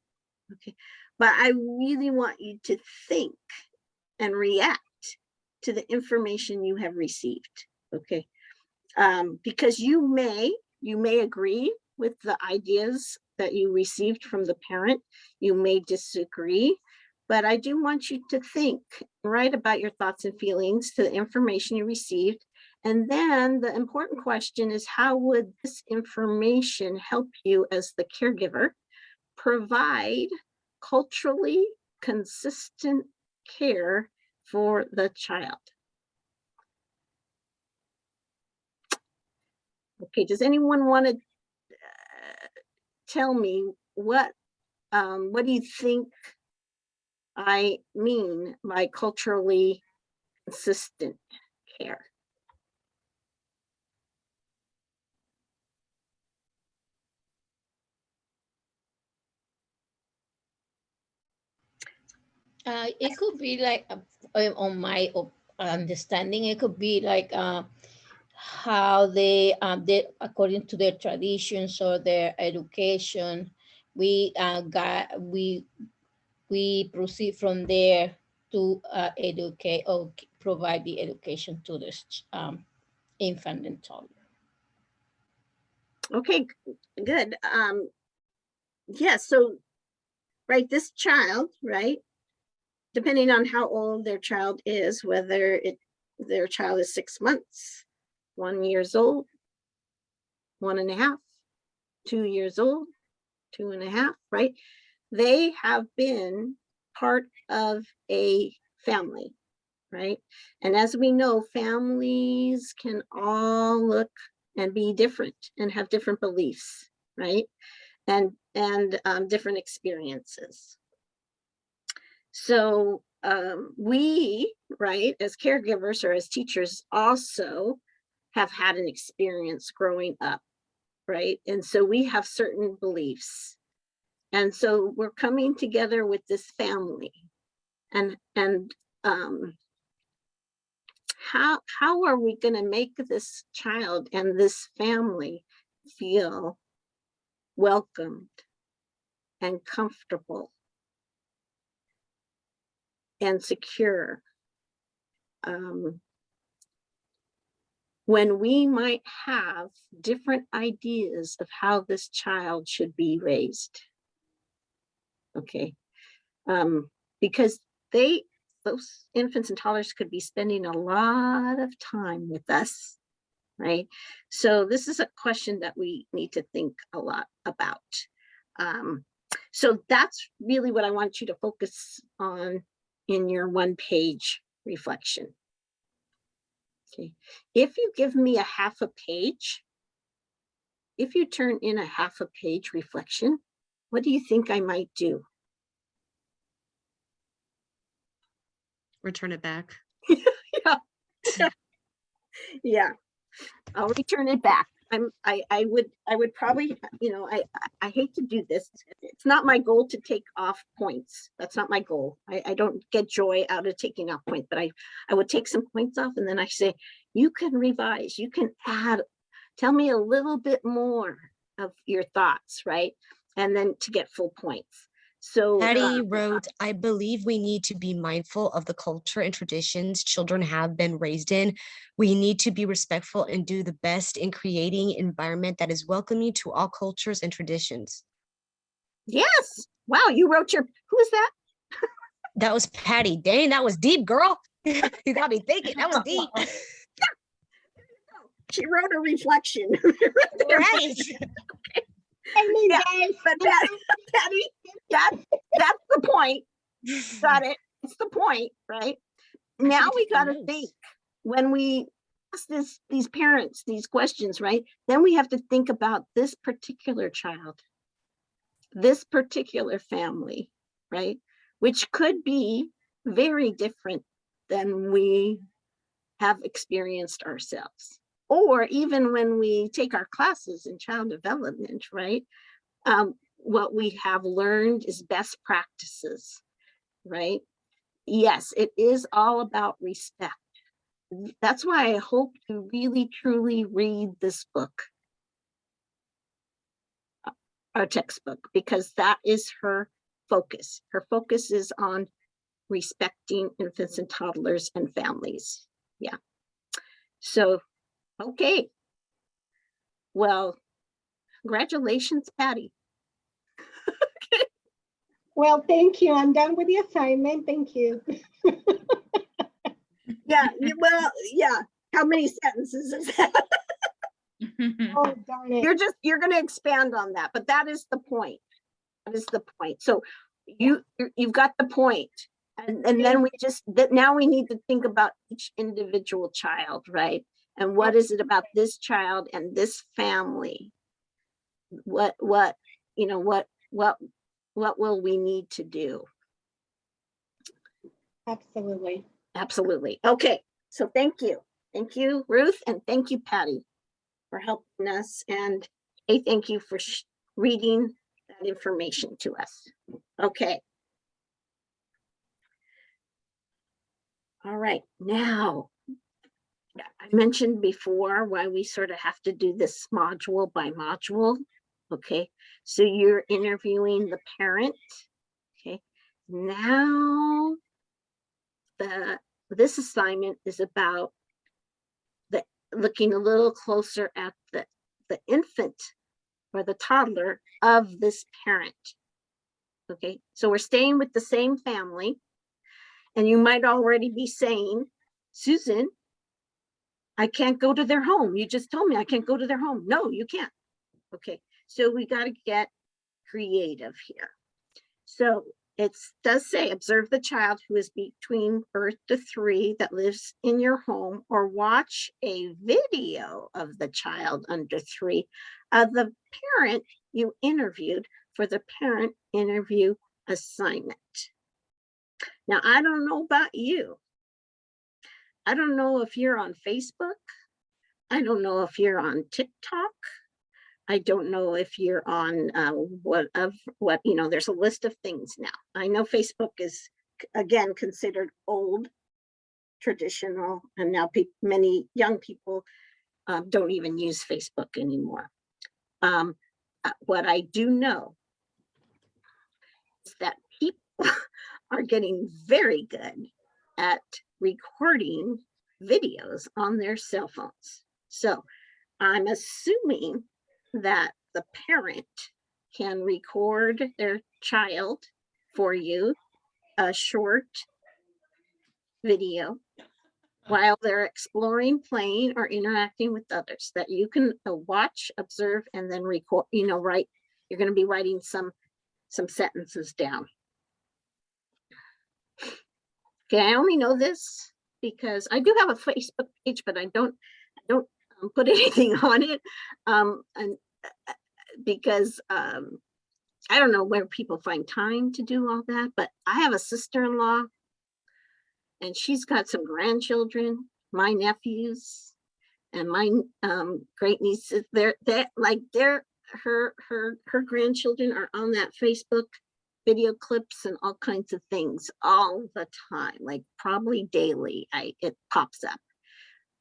Okay, but I really want you to think and react to the information you have received. Okay, because you may agree with the ideas that you received from the parent. You may disagree, but I do want you to think, write about your thoughts and feelings to the information you received. And then the important question is, how would this information help you as the caregiver provide culturally consistent care for the child? Okay, does anyone want to tell me what do you think I mean by culturally consistent care? It could be like, on my understanding, it could be like how they, according to their traditions or their education, we we proceed from there to educate or provide the education to this infant and toddler. Okay, good. Yeah, so, right, this child, right, depending on how old their child is, whether their child is 6 months, 1 year old, 1.5, 2 years old, 2.5, right? They have been part of a family, right? And as we know, families can all look and be different and have different beliefs, right? And different experiences. So we, right, as caregivers or as teachers also have had an experience growing up, right? And so we have certain beliefs. And so we're coming together with this family. And how are we going to make this child and this family feel welcomed and comfortable and secure when we might have different ideas of how this child should be raised? Okay, because those infants and toddlers could be spending a lot of time with us, right? So this is a question that we need to think a lot about. So that's really what I want you to focus on in your 1-page reflection. Okay, if you give me a half a page, if you turn in a half a page reflection, what do you think I might do? Return it back. Yeah, I'll return it back. I would probably, you know, I hate to do this. It's not my goal to take off points. That's not my goal. I don't get joy out of taking off points, but I would take some points off and then I say, you can revise, you can add, tell me a little bit more of your thoughts, right? And then to get full points. So Patty wrote, I believe we need to be mindful of the culture and traditions children have been raised in. We need to be respectful and do the best in creating an environment that is welcoming to all cultures and traditions. yes, wow, you wrote who is that? That was Patty. Dang, that was deep, girl. You got me thinking. That was deep. She wrote a reflection. Right. Yeah, but Patty, that's the point. Got it. It's the point, right? Now we got to think when we ask these parents these questions, right? Then we have to think about this particular child, this particular family, right? Which could be very different than we have experienced ourselves. Or even when we take our classes in child development, right? What we have learned is best practices, right? Yes, it is all about respect. That's why I hope you really, truly read this book, our textbook, because that is her focus. Her focus is on respecting infants and toddlers and families. Yeah. So, okay. Well, congratulations, Patty. Well, thank you. I'm done with the assignment. Thank you. Yeah, well, yeah. How many sentences is that? Oh, darn it. You're going to expand on that, but that is the point. That is the point. So you've got the point. And then now we need to think about each individual child, right? And what is it about this child and this family? What will we need to do? Absolutely. Absolutely. Okay. So thank you. Thank you, Ruth. And thank you, Patty, for helping us. And hey, thank you for reading that information to us. Okay. All right. Now, I mentioned before why we sort of have to do this module by module. Okay. So you're interviewing the parent. Okay. Now, this assignment is about looking a little closer at the infant or the toddler of this parent. Okay, so we're staying with the same family, and you might already be saying, Susan, I can't go to their home. You just told me I can't go to their home. No, you can't. Okay, so we got to get creative here. So it does say, observe the child who is between birth to 3 that lives in your home, or watch a video of the child under 3 of the parent you interviewed for the parent interview assignment. Now, I don't know about you. I don't know if you're on Facebook. I don't know if you're on TikTok. I don't know if you're on there's a list of things now. I know Facebook is, again, considered old, traditional, and now many young people don't even use Facebook anymore. What I do know is that people are getting very good at recording videos on their cell phones. So I'm assuming that the parent can record their child for you, a short video, while they're exploring, playing, or interacting with others that you can watch, observe, and then record, write. You're going to be writing some sentences down. Okay, I only know this because I do have a Facebook page, but I don't put anything on it. Because I don't know where people find time to do all that, but I have a sister-in-law and she's got some grandchildren, my nephews and my great nieces. Her grandchildren are on that Facebook video clips and all kinds of things all the time, like probably daily. It pops up.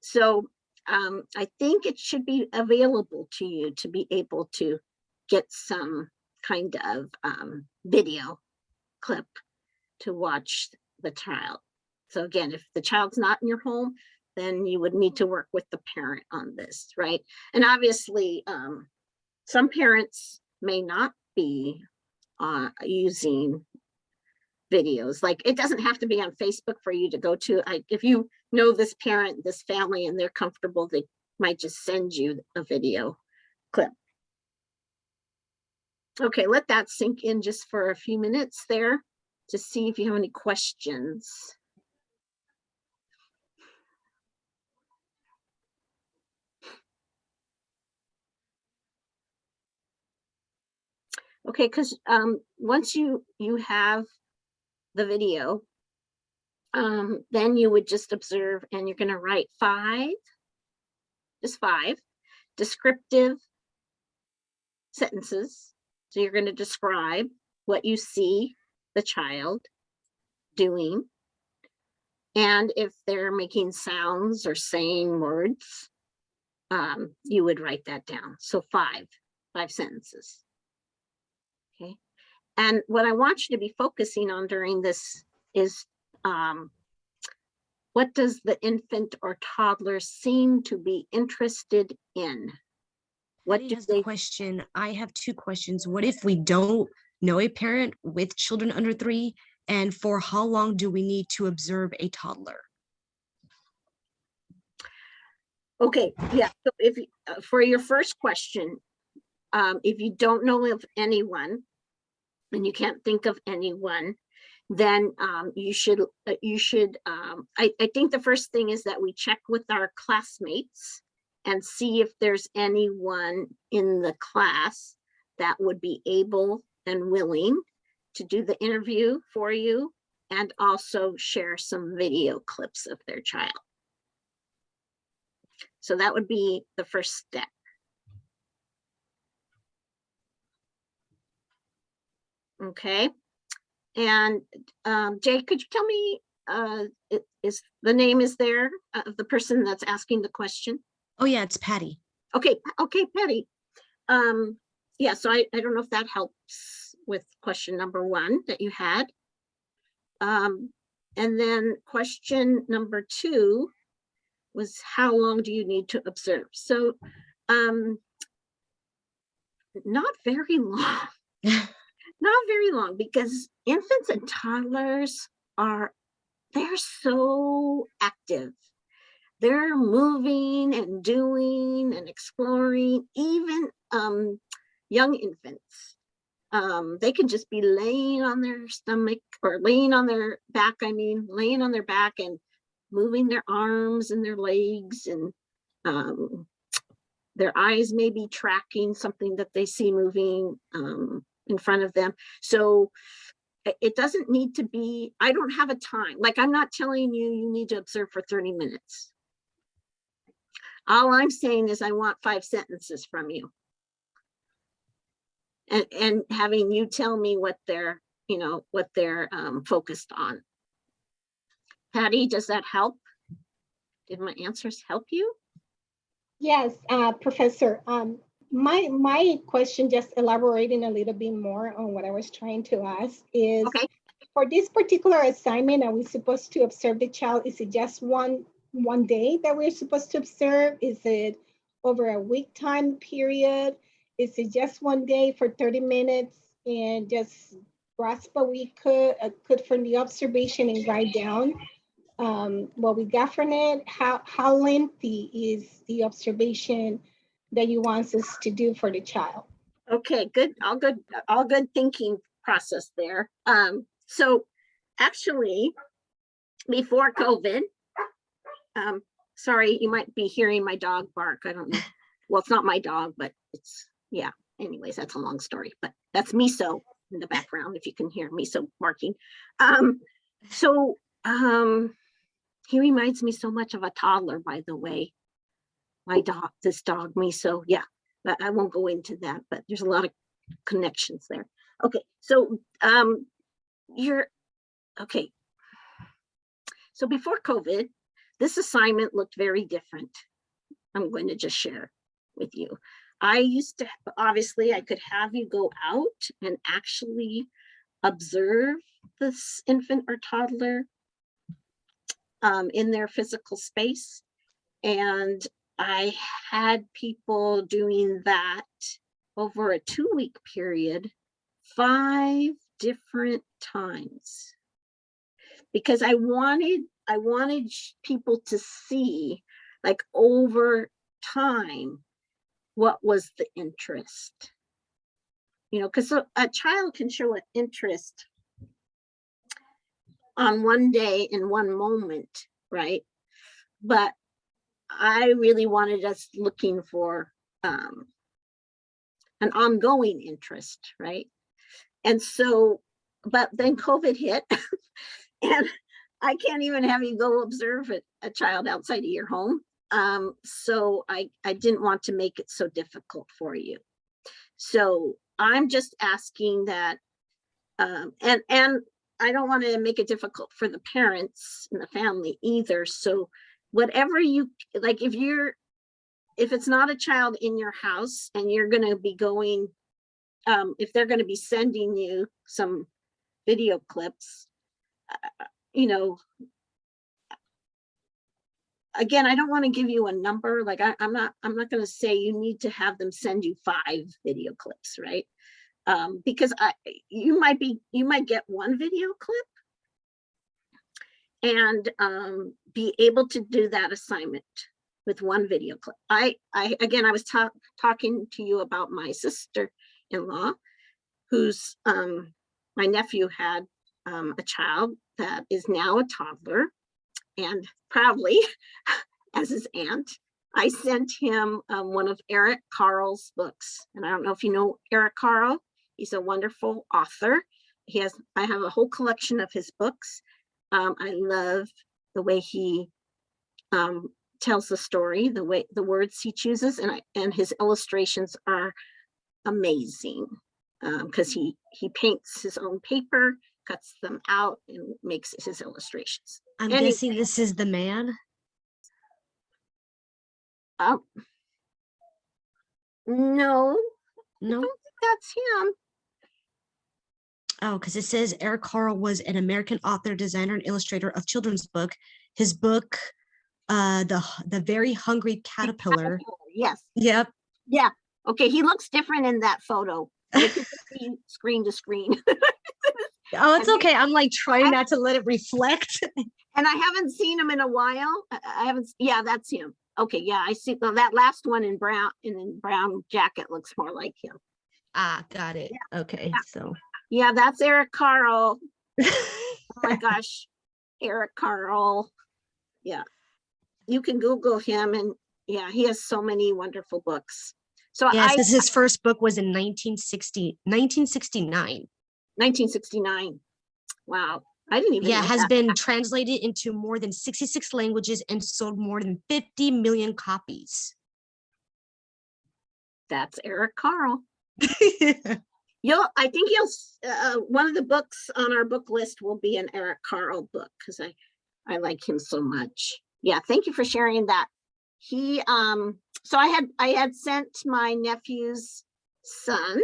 So I think it should be available to you to be able to get some kind of video clip to watch the child. So again, if the child's not in your home, then you would need to work with the parent on this, right? And obviously, some parents may not be using videos. Like, it doesn't have to be on Facebook for you to go to. If you know this parent, this family, and they're comfortable, they might just send you a video clip. Okay, let that sink in just for a few minutes there to see if you have any questions. Okay, because once you have the video, then you would just observe, and you're going to write 5 descriptive sentences. So you're going to describe what you see the child doing, and if they're making sounds or saying words, you would write that down. So 5 sentences. Okay, and what I want you to be focusing on during this is what does the infant or toddler seem to be interested in? What Patty do has they? a question. I have 2 questions. What if we don't know a parent with children under 3? And for how long do we need to observe a toddler? Okay, yeah, so if, for your first question, if you don't know of anyone and you can't think of anyone, then you should, I think the first thing is that we check with our classmates and see if there's anyone in the class that would be able and willing to do the interview for you and also share some video clips of their child. So that would be the first step. Okay. And Jay, could you tell me, is the name is there of the person that's asking the question? Oh yeah, it's Patty. Okay, okay, Patty. Yeah, so I don't know if that helps with question number 1 that you had. And then question number 2 was how long do you need to observe? So not very long. Not very long, because infants and toddlers they're so active. They're moving and doing and exploring. Even young infants, they can just be laying on their stomach or laying on their back. I mean, laying on their back and moving their arms and their legs, and their eyes may be tracking something that they see moving in front of them. So it doesn't need to be, I don't have a time. Like, I'm not telling you, you need to observe for 30 minutes. All I'm saying is I want 5 sentences from you. And having you tell me what they're, what they're focused on. Patty, does that help? Did my answers help you? Yes, Professor. My question, just elaborating a little bit more on what I was trying to ask, is Okay. For this particular assignment, are we supposed to observe the child? Is it just one day that we're supposed to observe? Is it over a week time period? Is it just one day for 30 minutes and just grasp what we could from the observation and write down what we got from it? How lengthy is the observation that you want us to do for the child? Okay, good. All good thinking process there. So actually, before COVID, sorry, you might be hearing my dog bark. I don't know. Well, it's not my dog, but it's, yeah. Anyways, that's a long story, but that's Miso in the background, if you can hear Miso barking. He reminds me so much of a toddler, by the way. My dog, this dog, Miso, yeah. But I won't go into that, but there's a lot of connections there. Okay, so okay. So before COVID, this assignment looked very different. I'm going to just share with you. I used to, obviously, I could have you go out and actually observe this infant or toddler in their physical space. And I had people doing that over a 2-week period, 5 different times, because I wanted people to see, like, over time, what was the interest, because a child can show an interest on one day in one moment, right? But I really wanted us looking for an ongoing interest, right? And so, but then COVID hit and I can't even have you go observe a child outside of your home. So I didn't want to make it so difficult for you. So I'm just asking that, and I don't want to make it difficult for the parents and the family either. So whatever you like, if it's not a child in your house and you're going to be going, if they're going to be sending you some video clips, again, I don't want to give you a number. Like I'm not going to say you need to have them send you 5 video clips, right? because you might get one video clip and be able to do that assignment with one video clip. Again, I was talking to you about my sister-in-law, who's my nephew had a child that is now a toddler, and proudly, as his aunt, I sent him one of Eric Carle's books. And I don't know if you know Eric Carle. He's a wonderful author. I have a whole collection of his books. I love the way he tells the story, the words he chooses, and his illustrations are amazing, because he paints his own paper, cuts them out, and makes his illustrations. I'm guessing this is the man. No, I No. don't think that's him. Oh, because it says Eric Carle was an American author, designer, and illustrator of children's book. His book, the Very Hungry Caterpillar. Yes. Yep. Yeah. Okay. He looks different in that photo. But it could be screen to screen. Oh, it's okay. I'm like trying not to let it reflect. And I haven't seen him in a while. I haven't. Yeah, that's him. Okay. Yeah, I see. Well, that last one in brown jacket looks more like him. Ah, got it. Yeah. Okay. Yeah. So. Yeah, that's Eric Carle. Oh my gosh, Eric Carle. Yeah, you can Google him, and yeah, he has so many wonderful books. So yes, his first book was in 1969. 1969. Wow, I didn't even. Yeah, know has that. been translated into more than 66 languages and sold more than 50 million copies. That's Eric Carle. I think one of the books on our book list will be an Eric Carle book, because I like him so much. Yeah, thank you for sharing that. He so I had sent my nephew's son,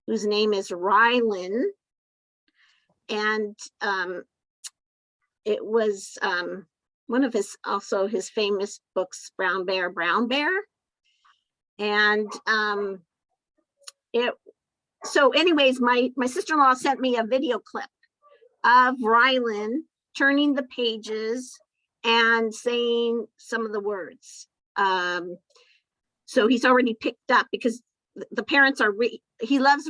whose name is Rylan, and it was one of his famous books, Brown Bear, and so anyways, my sister-in-law sent me a video clip of Rylan turning the pages and saying some of the words. So he's already picked up, because the parents are he loves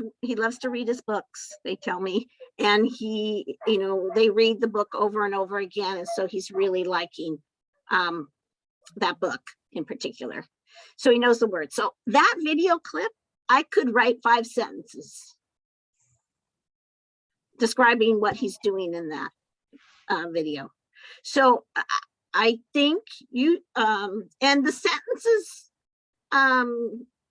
to read his books, they tell me, and they read the book over and over again, and so he's really liking that book in particular. So he knows the words. So that video clip, I could write 5 sentences describing what he's doing in that video. So I think you and the sentences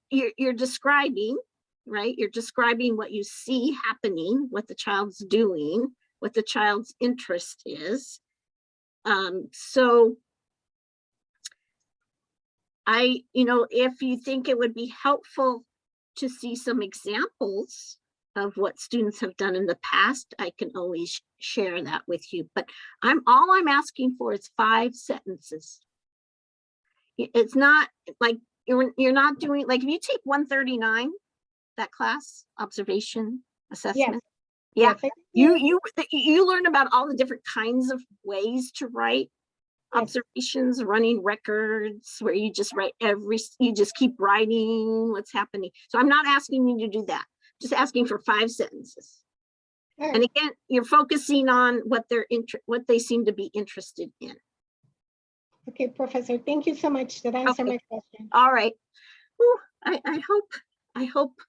you're describing, right? You're describing what you see happening, what the child's doing, what the child's interest is. So if you think it would be helpful to see some examples of what students have done in the past, I can always share that with you. But all I'm asking for is 5 sentences. It's not like you're not doing, like if you take 139, that class, observation assessment. Yes. Yeah, you learn about all the different kinds of ways to write. Yes. Observations, running records, where you just write you just keep writing what's happening. So I'm not asking you to do that, just asking for 5 sentences. Right. And again, you're focusing on what they seem to be interested in. Okay, Professor, thank you so much. That answered my question. All right. Whew, I hope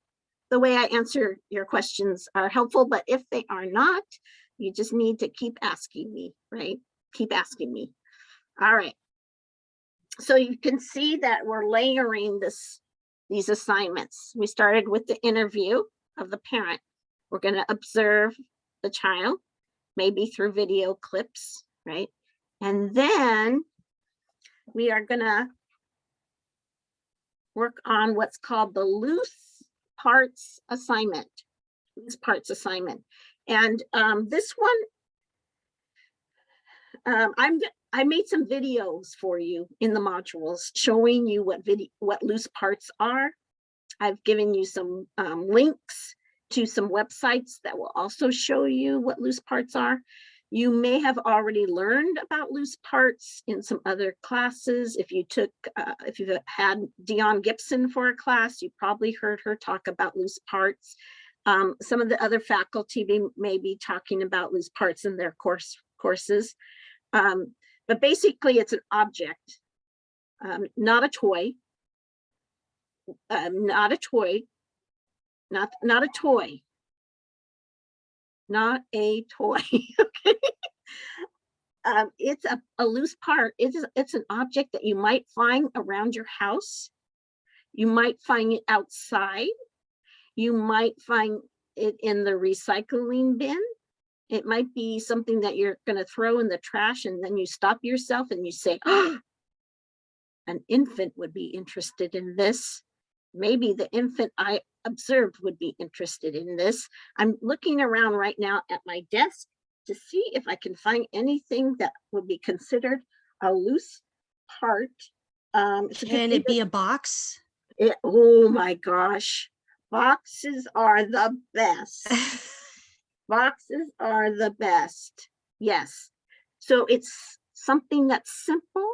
the way I answer your questions are helpful, but if they are not, you just need to keep asking me, right? Keep asking me. All right. So you can see that we're layering these assignments. We started with the interview of the parent. We're going to observe the child, maybe through video clips, right? And then we are going to work on what's called the loose parts assignment. And this one, I made some videos for you in the modules showing you what loose parts are. I've given you some links to some websites that will also show you what loose parts are. You may have already learned about loose parts in some other classes. If you took, if you've had Dion Gibson for a class, you probably heard her talk about loose parts. Some of the other faculty may be talking about loose parts in their courses. But basically it's an object, not a toy, not a toy, not a toy, not a toy. Okay. It's a loose part. It's an object that you might find around your house. You might find it outside. You might find it in the recycling bin. It might be something that you're going to throw in the trash, and then you stop yourself and you say, oh, an infant would be interested in this. Maybe the infant I observed would be interested in this. I'm looking around right now at my desk to see if I can find anything that would be considered a loose part. Can it be a box? Oh my gosh, boxes are the best. Boxes are the best. Yes. So it's something that's simple.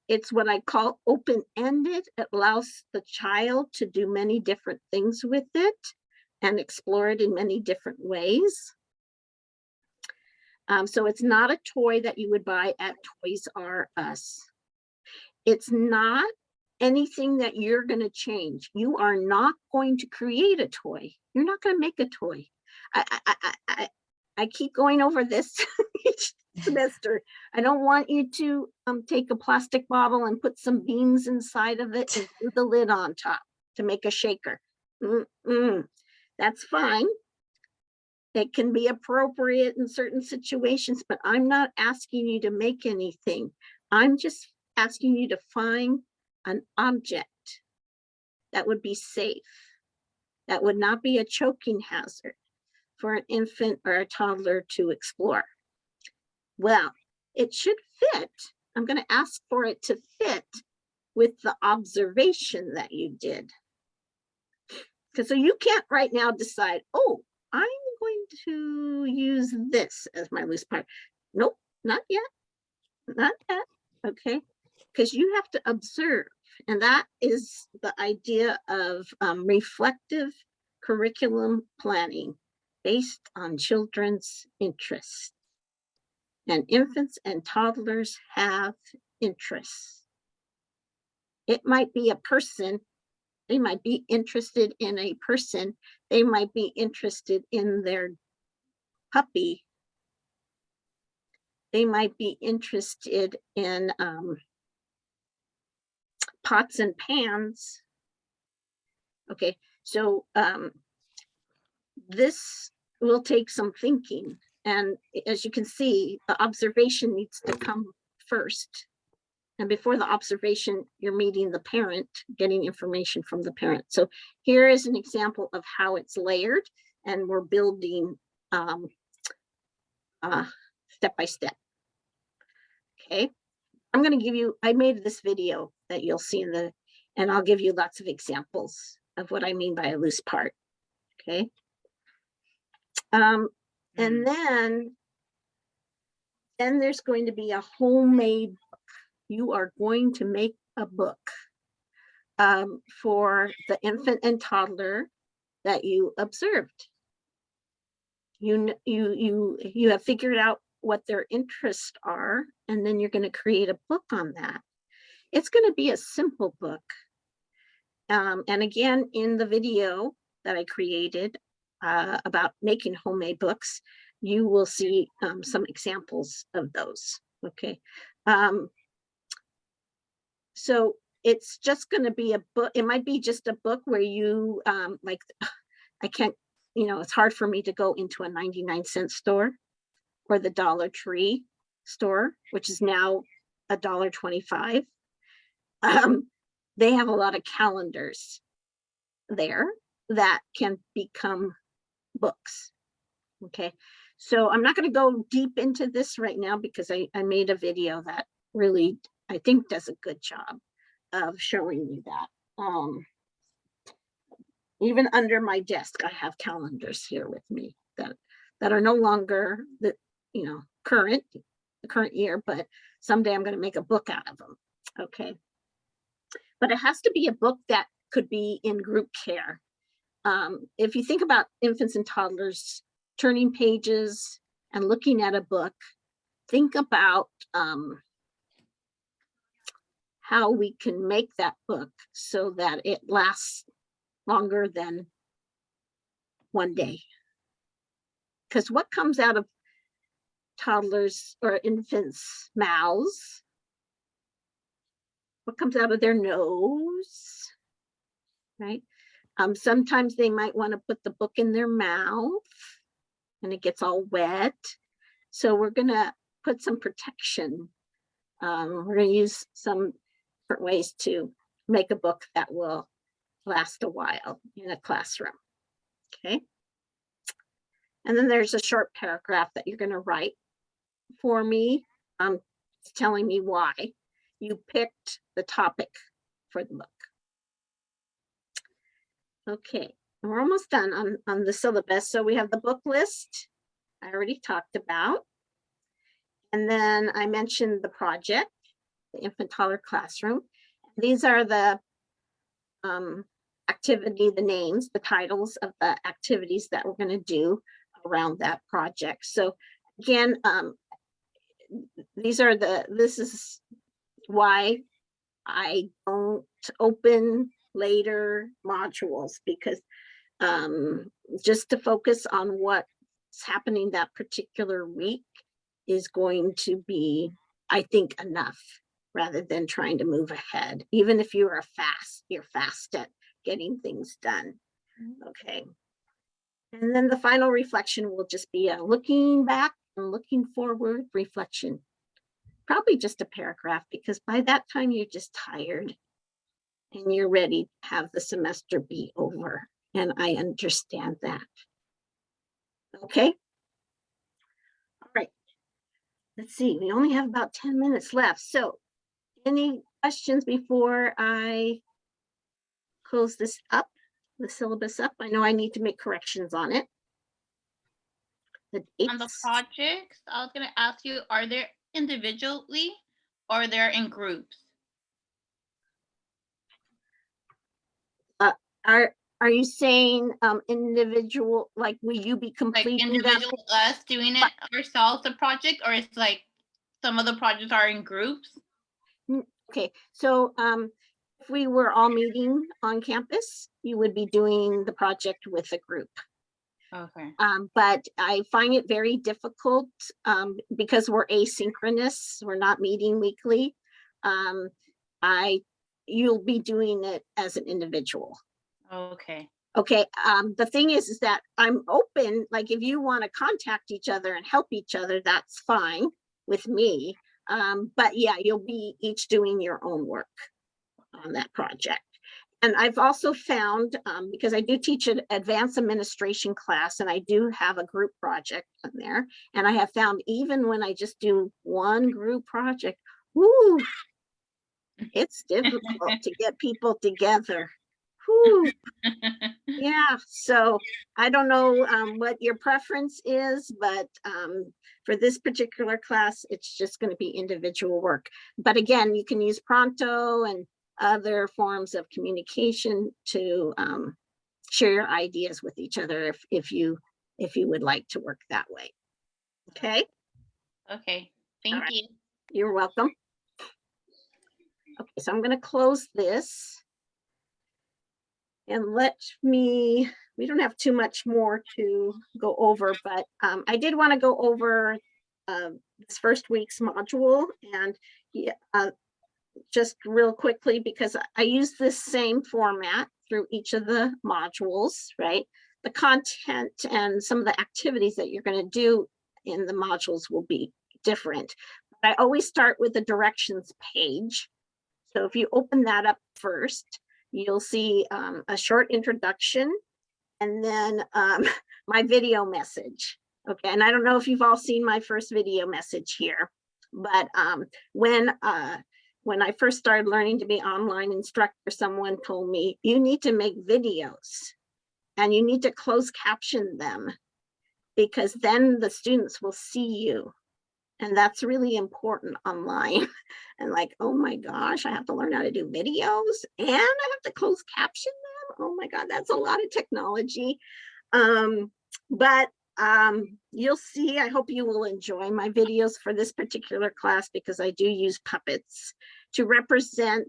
It's what I call open-ended. It allows the child to do many different things with it and explore it in many different ways. So it's not a toy that you would buy at Toys R Us. It's not anything that you're going to change. You are not going to create a toy. You're not going to make a toy. I keep going over this each semester. I don't want you to take a plastic bottle and put some beans inside of it and put the lid on top to make a shaker. That's fine. It can be appropriate in certain situations, but I'm not asking you to make anything. I'm just asking you to find an object that would be safe, that would not be a choking hazard for an infant or a toddler to explore. Well, it should fit. I'm going to ask for it to fit with the observation that you did. Because so you can't right now decide, oh, I'm going to use this as my loose part. Nope, not yet. Not yet. Okay. Because you have to observe. And that is the idea of reflective curriculum planning based on children's interests. And infants and toddlers have interests. It might be a person. They might be interested in a person. They might be interested in their puppy. They might be interested in pots and pans. Okay, so this will take some thinking. And as you can see, the observation needs to come first. And before the observation, you're meeting the parent, getting information from the parent. So here is an example of how it's layered, and we're building step by step. Okay, I'm going to give you, I made this video that you'll see in the, and I'll give you lots of examples of what I mean by a loose part. Okay. And then there's going to be a homemade book. You are going to make a book for the infant and toddler that you observed. You have figured out what their interests are, and then you're going to create a book on that. It's going to be a simple book. And again, in the video that I created about making homemade books, you will see some examples of those. Okay. So it's just going to be a book. It might be just a book where you like, I can't, you know, it's hard for me to go into a 99-cent store or the Dollar Tree store, which is now $1.25. They have a lot of calendars there that can become books. Okay, so I'm not going to go deep into this right now because I made a video that really, I think, does a good job of showing you that. Even under my desk, I have calendars here with me that are no longer the, current, the current year, but someday I'm going to make a book out of them. Okay. But it has to be a book that could be in group care. If you think about infants and toddlers turning pages and looking at a book, think about how we can make that book so that it lasts longer than one day. Because what comes out of toddlers or infants' mouths? What comes out of their nose, right? Sometimes they might want to put the book in their mouth and it gets all wet. So we're going to put some protection. We're going to use some different ways to make a book that will last a while in a classroom. Okay. And then there's a short paragraph that you're going to write for me, telling me why you picked the topic for the book. Okay, we're almost done on the syllabus. So we have the book list I already talked about. And then I mentioned the project, the infant toddler classroom. These are the activity, the names, the titles of the activities that we're going to do around that project. So again, this is why I don't open later modules, because just to focus on what's happening that particular week is going to be, I think, enough, rather than trying to move ahead. Even if you're fast at getting things done. Okay. And then the final reflection will just be a looking back and looking forward reflection. Probably just a paragraph, because by that time you're just tired and you're ready to have the semester be over. And I understand that. Okay. All right. Let's see, we only have about 10 minutes left. So any questions before I close this up, the syllabus up? I know I need to make corrections on it. On the projects, I was going to ask you, are they individually or they're in groups? Are you saying individual, like will you be Like completing individual us doing it ourselves, the project, or it's like some of the projects are in groups? Okay, so if we were all meeting on campus, you would be doing the project with a group. Okay. But I find it very difficult because we're asynchronous, we're not meeting weekly. You'll be doing it as an individual. Okay. Okay, the thing is that I'm open, like if you want to contact each other and help each other, that's fine with me. But yeah, you'll be each doing your own work on that project. And I've also found, because I do teach an advanced administration class and I do have a group project on there, and I have found even when I just do one group project, whoo, it's difficult to get people together. Whew. Yeah, so I don't know what your preference is, but for this particular class, it's just going to be individual work. But again, you can use Pronto and other forms of communication to share your ideas with each other if you would like to work that way. Okay. Okay. Thank you. You're welcome. Okay, so I'm going to close this. And we don't have too much more to go over, but I did want to go over this first week's module, and just real quickly, because I use this same format through each of the modules, right? The content and some of the activities that you're going to do in the modules will be different. But I always start with the directions page. So if you open that up first, you'll see a short introduction and then my video message. Okay, and I don't know if you've all seen my first video message here, but when I first started learning to be online instructor, someone told me, you need to make videos and you need to close caption them, because then the students will see you. And that's really important online. And like, oh my gosh, I have to learn how to do videos and I have to close caption them. Oh my God, that's a lot of technology. But you'll see, I hope you will enjoy my videos for this particular class, because I do use puppets to represent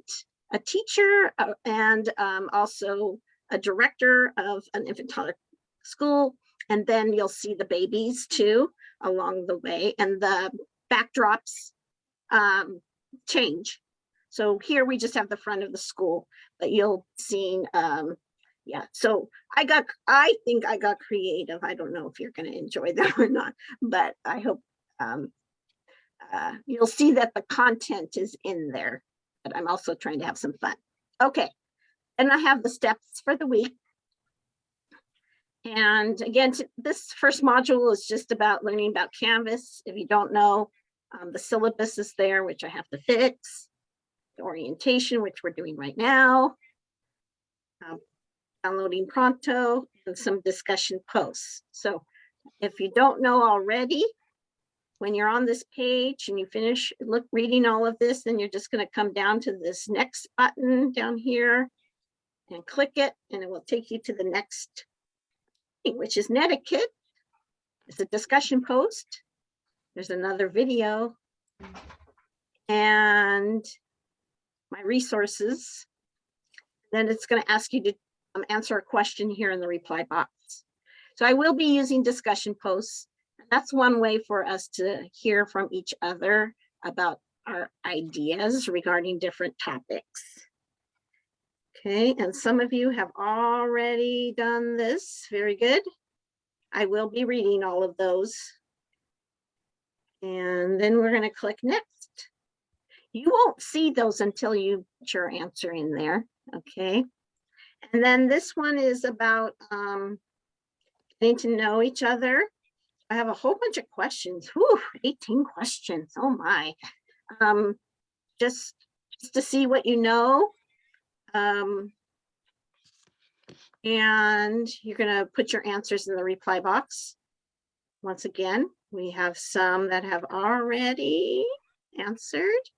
a teacher and also a director of an infant toddler school. And then you'll see the babies too along the way, and the backdrops change. So here we just have the front of the school, but you'll see, yeah. So I think I got creative. I don't know if you're going to enjoy that or not, but I hope you'll see that the content is in there, but I'm also trying to have some fun. Okay, and I have the steps for the week. And again, this first module is just about learning about Canvas. If you don't know, the syllabus is there, which I have to fix. The orientation, which we're doing right now. Downloading Pronto, and some discussion posts. So if you don't know already, when you're on this page and you finish reading all of this, then you're just going to come down to this next button down here and click it, and it will take you to the next, which is Netiquette. It's a discussion post. There's another video and my resources. Then it's going to ask you to answer a question here in the reply box. So I will be using discussion posts. That's one way for us to hear from each other about our ideas regarding different topics. Okay, and some of you have already done this. Very good. I will be reading all of those. And then we're going to click next. You won't see those until you put your answer in there. Okay. And then this one is about getting to know each other. I have a whole bunch of questions. Whew, 18 questions. Oh my. Just to see what you know. And you're going to put your answers in the reply box. Once again, we have some that have already answered.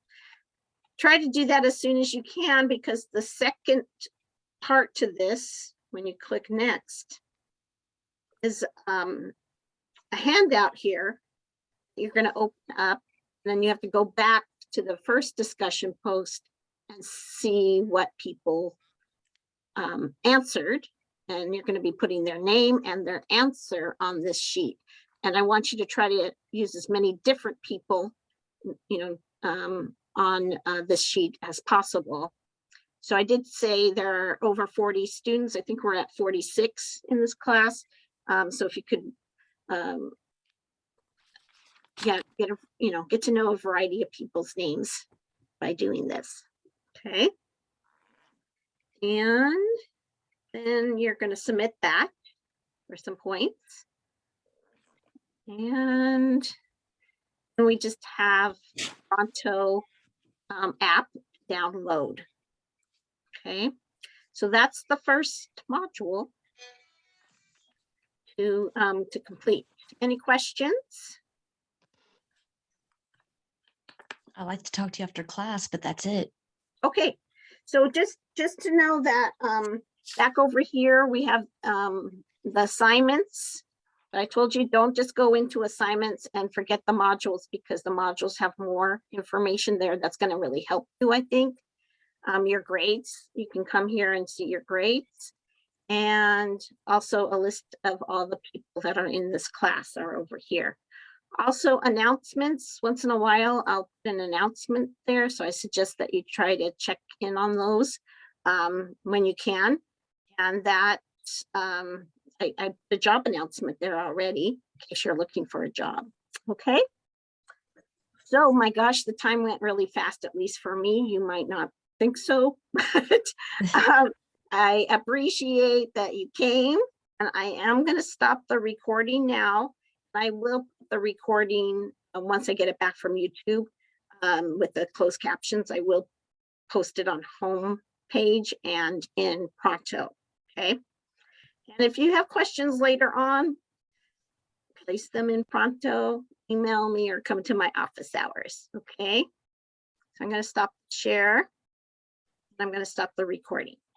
Try to do that as soon as you can, because the second part to this, when you click next, is a handout here. You're going to open up, and then you have to go back to the first discussion post and see what people answered. And you're going to be putting their name and their answer on this sheet. And I want you to try to use as many different people, you know, on this sheet as possible. So I did say there are over 40 students. I think we're at 46 in this class. So if you could, get to know a variety of people's names by doing this. Okay. And then you're going to submit that for some points. And we just have Pronto app download. Okay, so that's the first module to complete. Any questions? I'd like to talk to you after class, but that's it. Okay, so just to know that back over here we have the assignments. I told you don't just go into assignments and forget the modules, because the modules have more information there that's going to really help you, I think. Your grades, you can come here and see your grades, and also a list of all the people that are in this class are over here. Also announcements, once in a while I'll put an announcement there, so I suggest that you try to check in on those when you can. And that the job announcement there already, in case you're looking for a job. Okay, so my gosh, the time went really fast, at least for me. You might not think so, but I appreciate that you came, and I am going to stop the recording now. I will put the recording once I get it back from YouTube with the closed captions. I will post it on home page and in Pronto. Okay, And if you have questions later on, place them in pronto, email me, or come to my office hours, okay? So I'm gonna stop share. I'm gonna stop the recording.